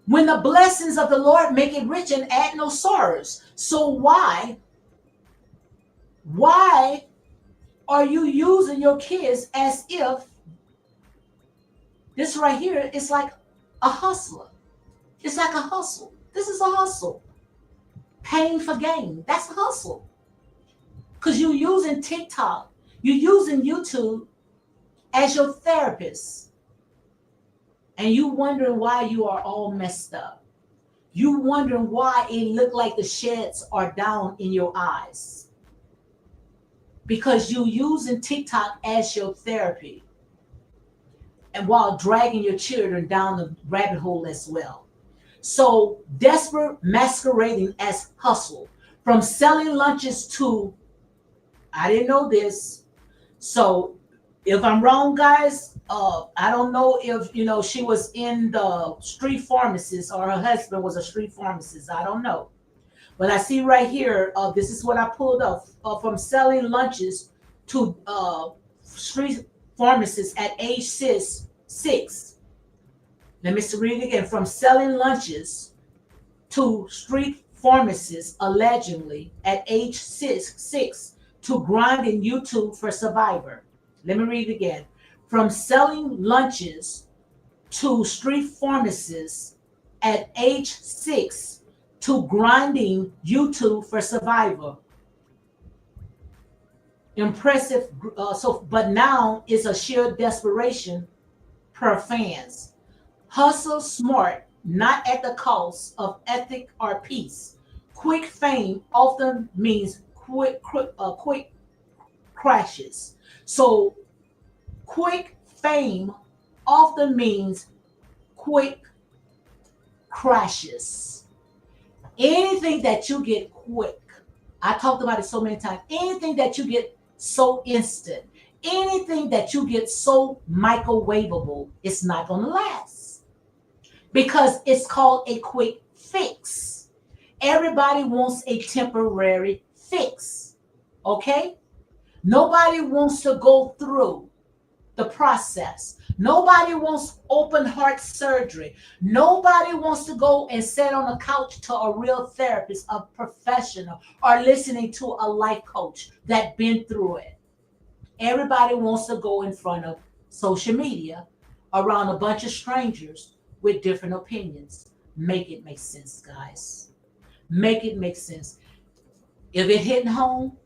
When the blessings of the Lord make it rich and add no sorrows. So why are you using your kids as if this right here is like a hustler? It's like a hustle. This is a hustle. Pain for gain. That's a hustle. Because you're using TikTok, you're using YouTube as your therapist. And you wondering why you are all messed up. You wondering why it look like the sheds are down in your eyes. Because you're using TikTok as your therapy. And while dragging your children down the rabbit hole as well. So desperate masquerading as hustle. From selling lunches to, I didn't know this. So If I'm wrong, guys, I don't know if she was in the street pharmacist or her husband was a street pharmacist. I don't know. But I see right here, this is what I pulled up from selling lunches to street pharmacists at age six. Let me read it again. From selling lunches to street pharmacists allegedly at age six to grinding YouTube for Survivor. Let me read it again. From selling lunches to street pharmacists at age six to grinding YouTube for Survivor. Impressive. But now it's a sheer desperation per fans. Hustle smart, not at the cost of ethic or peace. Quick fame often means quick crashes. So quick fame often means quick crashes. Anything that you get quick, I talked about it so many times. Anything that you get so instant, anything that you get so microwavable, it's not going to last because it's called a quick fix. Everybody wants a temporary fix. Okay? Nobody wants to go through the process. Nobody wants open heart surgery. Nobody wants to go and sit on a couch to a real therapist, a professional, or listening to a life coach that been through it. Everybody wants to go in front of social media around a bunch of strangers with different opinions. Make it make sense, guys. Make it make sense. If it hitting home,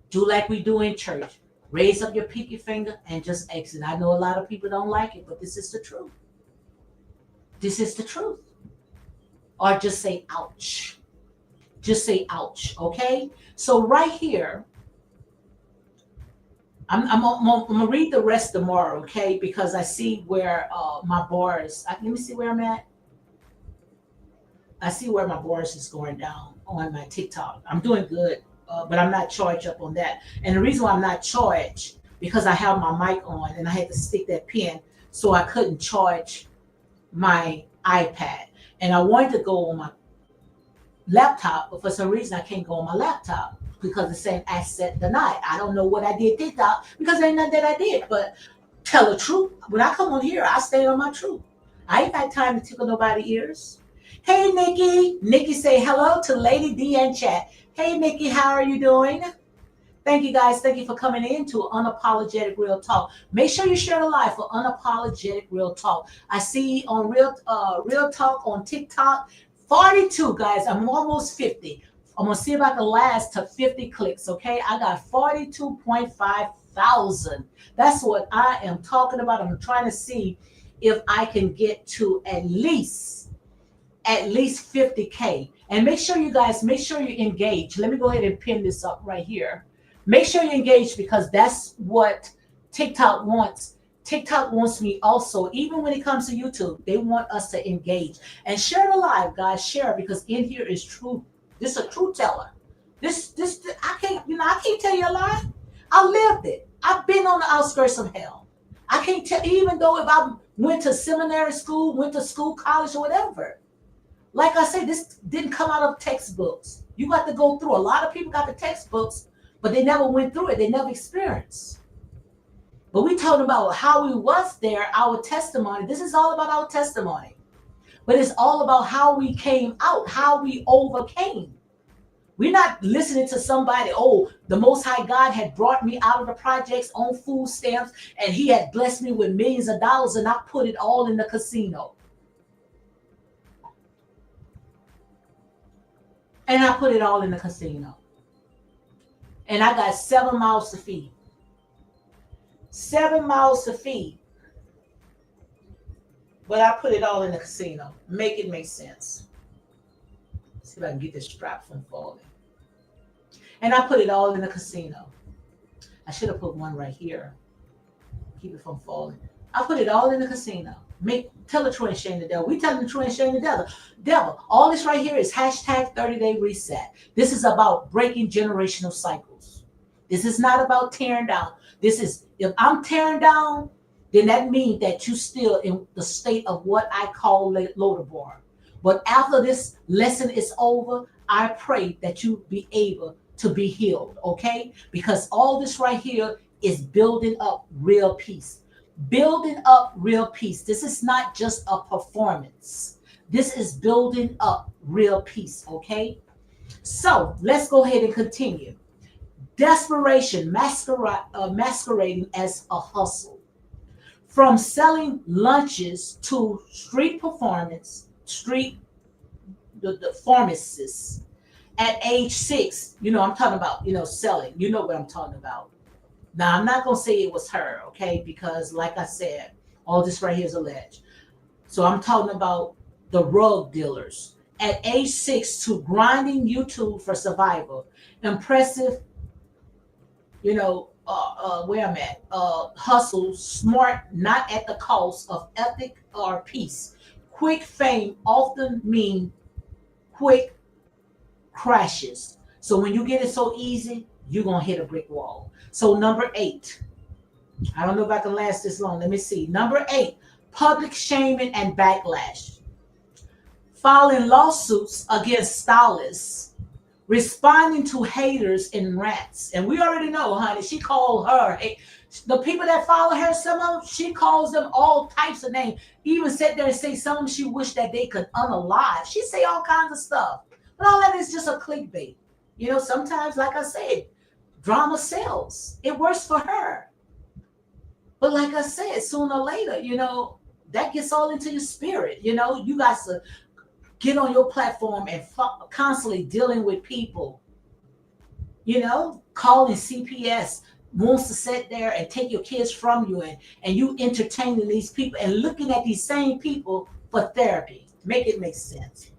do like we do in church. Raise up your pinky finger and just exit. I know a lot of people don't like it, but this is the truth. This is the truth. Or just say ouch. Just say ouch, okay? So right here, I'm gonna read the rest tomorrow, okay? Because I see where my bars. Let me see where I'm at. I see where my bars is going down on my TikTok. I'm doing good, but I'm not charged up on that. And the reason why I'm not charged because I have my mic on and I had to stick that pin, so I couldn't charge my iPad. And I wanted to go on my laptop, but for some reason I can't go on my laptop because it's saying asset denied. I don't know what I did TikTok because ain't nothing that I did. But tell the truth. When I come on here, I stay on my truth. I ain't got time to tickle nobody's ears. Hey, Nikki. Nikki say hello to Lady D and chat. Hey, Nikki, how are you doing? Thank you, guys. Thank you for coming in to Unapologetic Real Talk. Make sure you share the live for Unapologetic Real Talk. I see on Real Talk on TikTok, 42, guys. I'm almost 50. I'm going to see if I can last to 50 clicks, okay? I got 42.5 thousand. That's what I am talking about. I'm trying to see if I can get to at least 50K. And make sure you engage. Let me go ahead and pin this up right here. Make sure you engage because that's what TikTok wants. TikTok wants me also, even when it comes to YouTube, they want us to engage. And share the live, guys. Share because in here is truth. This is a truth teller. This I can't tell you a lie. I lived it. I've been on the outskirts of hell. I can't tell, even though if I went to seminary school, went to school, college, or whatever. Like I say, this didn't come out of textbooks. You got to go through. A lot of people got the textbooks, but they never went through it. They never experienced. But we talking about how we was there, our testimony. This is all about our testimony. But it's all about how we came out, how we overcame. We're not listening to somebody, oh, the Most High God had brought me out of the projects on food stamps and he had blessed me with millions of dollars and I put it all in the casino. And I put it all in the casino. And I got 7 mouths to feed. 7 mouths to feed. But I put it all in the casino. Make it make sense. Let's see if I can get this strap from falling. And I put it all in the casino. I should have put one right here. Keep it from falling. I put it all in the casino. Tell the truth and shame the devil. We telling the truth and shame the devil. All this right here is hashtag 30-day reset. This is about breaking generational cycles. This is not about tearing down. This is If I'm tearing down, then that means that you still in the state of what I call Lodabar. But after this lesson is over, I pray that you be able to be healed, okay? Because all this right here is building up real peace. Building up real peace. This is not just a performance. This is building up real peace, okay? So let's go ahead and continue. Desperation masquerading as a hustle. From selling lunches to street performance, street the pharmacists at age 6, I'm talking about, selling. You know what I'm talking about. Now, I'm not going to say it was her, okay? Because, like I said, all this right here is alleged. So I'm talking about the rug dealers at age 6 to grinding YouTube for survival. Impressive, where I'm at. Hustle, smart, not at the cost of ethic or peace. Quick fame often mean quick crashes. So when you get it so easy, you're going to hit a brick wall. So number 8, I don't know if I can last this long. Let me see. Number 8, public shaming and backlash. Filing lawsuits against stylists, responding to haters and rants. And we already know, honey, she called her, the people that follow her, some of them, she calls them all types of names. Even sat there and say some of them she wished that they could unalive. She say all kinds of stuff. But all that is just a clickbait. Sometimes, like I said, drama sells. It works for her. But like I said, sooner or later, that gets all into your spirit. You got to get on your platform and constantly dealing with people, calling CPS wants to sit there and take your kids from you, and you entertaining these people and looking at these same people for therapy. Make it make sense.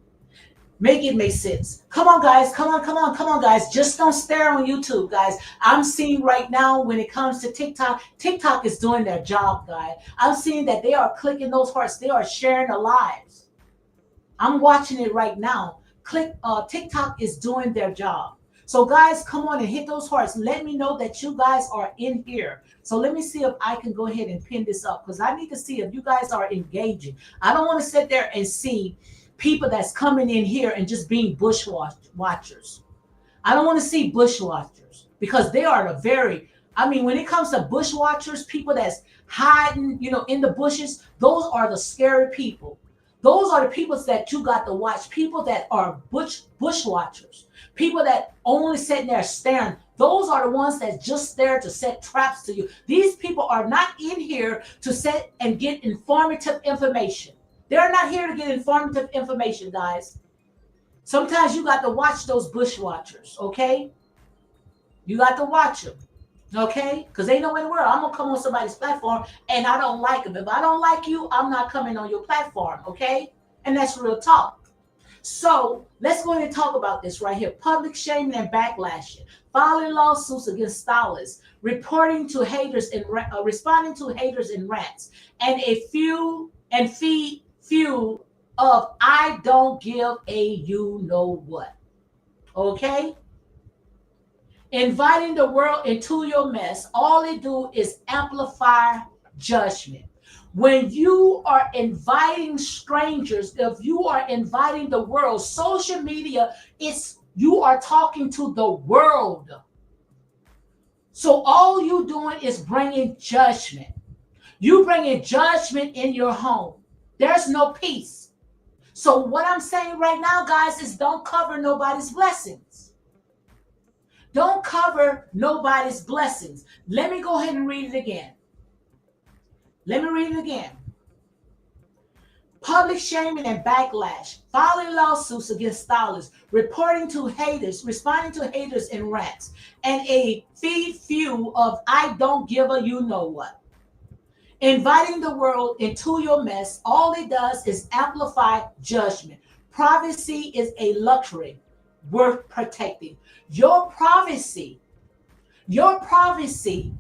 Make it make sense. Come on, guys. Come on, guys. Just don't stare on YouTube, guys. I'm seeing right now when it comes to TikTok is doing their job, guys. I'm seeing that they are clicking those hearts. They are sharing the lives. I'm watching it right now. TikTok is doing their job. So guys, come on and hit those hearts. Let me know that you guys are in here. So let me see if I can go ahead and pin this up, because I need to see if you guys are engaging. I don't want to sit there and see people that's coming in here and just being bush watchers. I don't want to see bush watchers, because they are when it comes to bush watchers, people that's hiding, in the bushes, those are the scary people. Those are the people that you got to watch. People that are bush watchers. People that only sitting there staring. Those are the ones that just there to set traps to you. These people are not in here to sit and get informative information. They're not here to get informative information, guys. Sometimes you got to watch those bush watchers, okay? You got to watch them. Okay? Because they know in the world, I'm going to come on somebody's platform and I don't like them. If I don't like you, I'm not coming on your platform. Okay? And that's real talk. So let's go ahead and talk about this right here. Public shaming and backlashing. Filing lawsuits against stylists. Reporting to haters and responding to haters and rants. And few of I don't give a you know what. Okay? Inviting the world into your mess, all it do is amplify judgment. When you are inviting strangers, if you are inviting the world, social media, you are talking to the world. So all you doing is bringing judgment. You bringing judgment in your home. There's no peace. So what I'm saying right now, guys, is don't cover nobody's blessings. Don't cover nobody's blessings. Let me go ahead and read it again. Public shaming and backlash. Filing lawsuits against stylists. Responding to haters and rants. And a few of I don't give a you know what. Inviting the world into your mess, all it does is amplify judgment. Privacy is a luxury worth protecting. Your privacy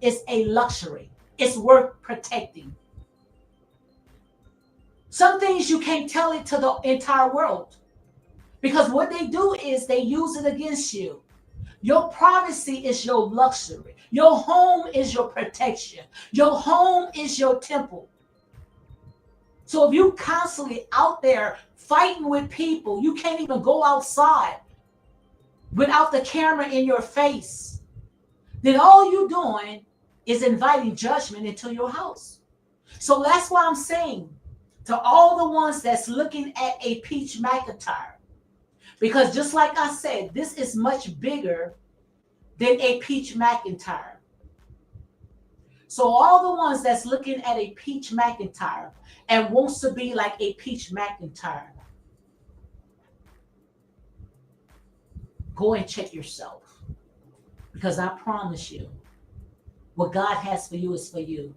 is a luxury. It's worth protecting. Some things you can't tell it to the entire world, because what they do is they use it against you. Your privacy is your luxury. Your home is your protection. Your home is your temple. So if you constantly out there fighting with people, you can't even go outside without the camera in your face, then all you're doing is inviting judgment into your house. So that's why I'm saying to all the ones that's looking at a Peach McIntyre, because just like I said, this is much bigger than a Peach McIntyre. So all the ones that's looking at a Peach McIntyre and wants to be like a Peach McIntyre, go and check yourself. Because I promise you, what God has for you is for you.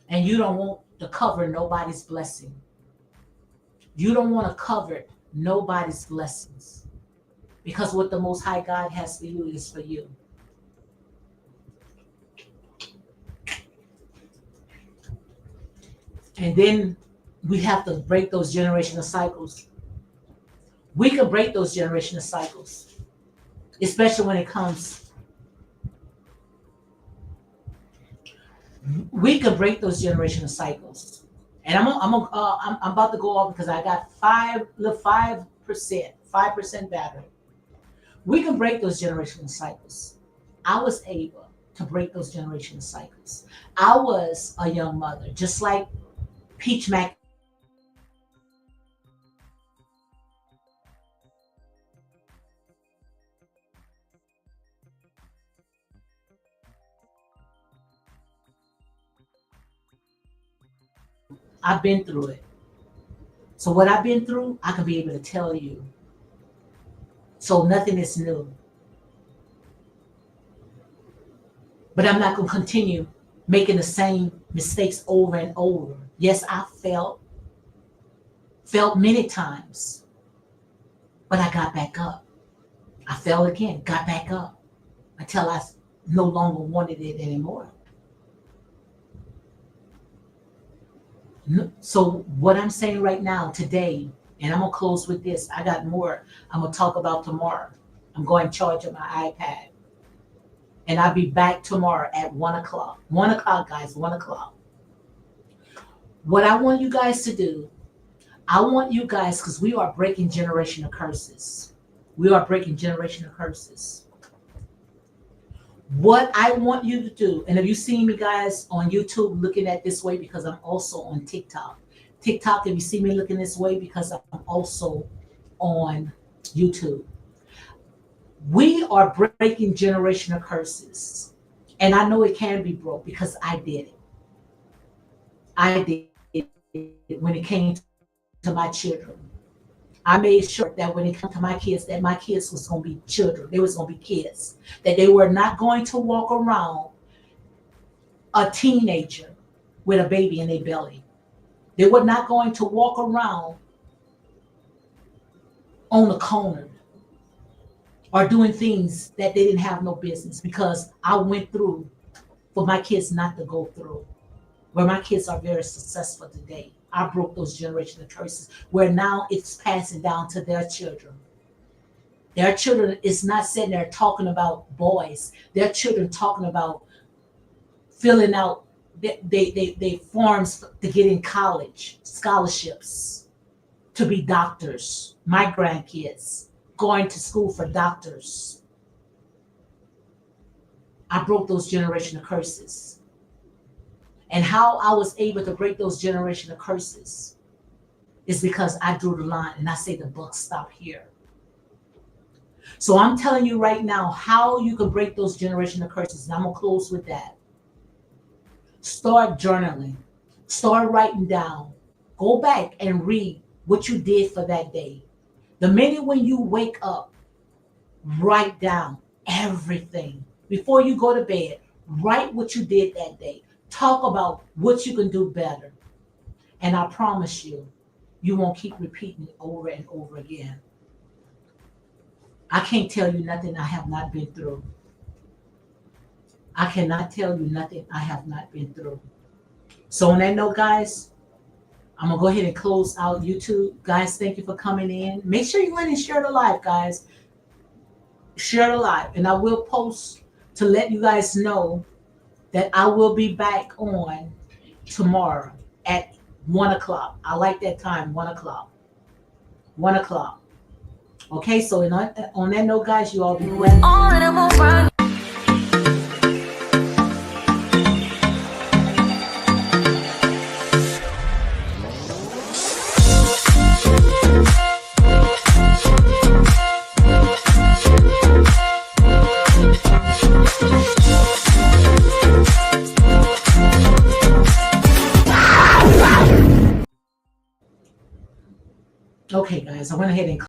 And you don't want to cover nobody's blessing. You don't want to cover nobody's blessings. Because what the Most High God has for you is for you. And then we have to break those generational cycles. We can break those generational cycles, especially when it comes. We can break those generational cycles. And I'm about to go off because I got 5% battery. We can break those generational cycles. I was able to break those generational cycles. I was a young mother, just like Peach Mac. I've been through it. So what I've been through, I can be able to tell you. So nothing is new. But I'm not going to continue making the same mistakes over and over. Yes, I felt many times, but I got back up. I fell again, got back up until I no longer wanted it anymore. So what I'm saying right now, today, and I'm going to close with this. I got more I'm going to talk about tomorrow. I'm going to charge up my iPad. And I'll be back tomorrow at 1 o'clock. 1 o'clock, guys, 1 o'clock. What I want you guys to do, I want you guys, because we are breaking generational curses. We are breaking generational curses. What I want you to do, and if you see me guys on YouTube looking at this way, because I'm also on TikTok. TikTok, if you see me looking this way, because I'm also on YouTube. We are breaking generational curses. And I know it can be broke because I did it. I did it when it came to my children. I made sure that when it came to my kids, that my kids was going to be children. They was going to be kids. That they were not going to walk around a teenager with a baby in their belly. They were not going to walk around on the corner or doing things that they didn't have no business, because I went through for my kids not to go through. Where my kids are very successful today. I broke those generational curses where now it's passing down to their children. Their children is not sitting there talking about boys. Their children talking about filling out they forms to get in college, scholarships, to be doctors. My grandkids going to school for doctors. I broke those generational curses. And how I was able to break those generational curses is because I drew the line and I say the buck stop here. So I'm telling you right now how you can break those generational curses. And I'm going to close with that. Start journaling. Start writing down. Go back and read what you did for that day. The minute when you wake up, write down everything. Before you go to bed, write what you did that day. Talk about what you can do better. And I promise you, you won't keep repeating it over and over again. I can't tell you nothing I have not been through. I cannot tell you nothing I have not been through. So on that note, guys, I'm going to go ahead and close out YouTube. Guys, thank you for coming in. Make sure you go ahead and share the live, guys. Share the live. And I will post to let you guys know that I will be back on tomorrow at 1 o'clock. I like that time, 1 o'clock. 1 o'clock. Okay, so on that note, guys, you all be blessed. Okay, guys, I went ahead and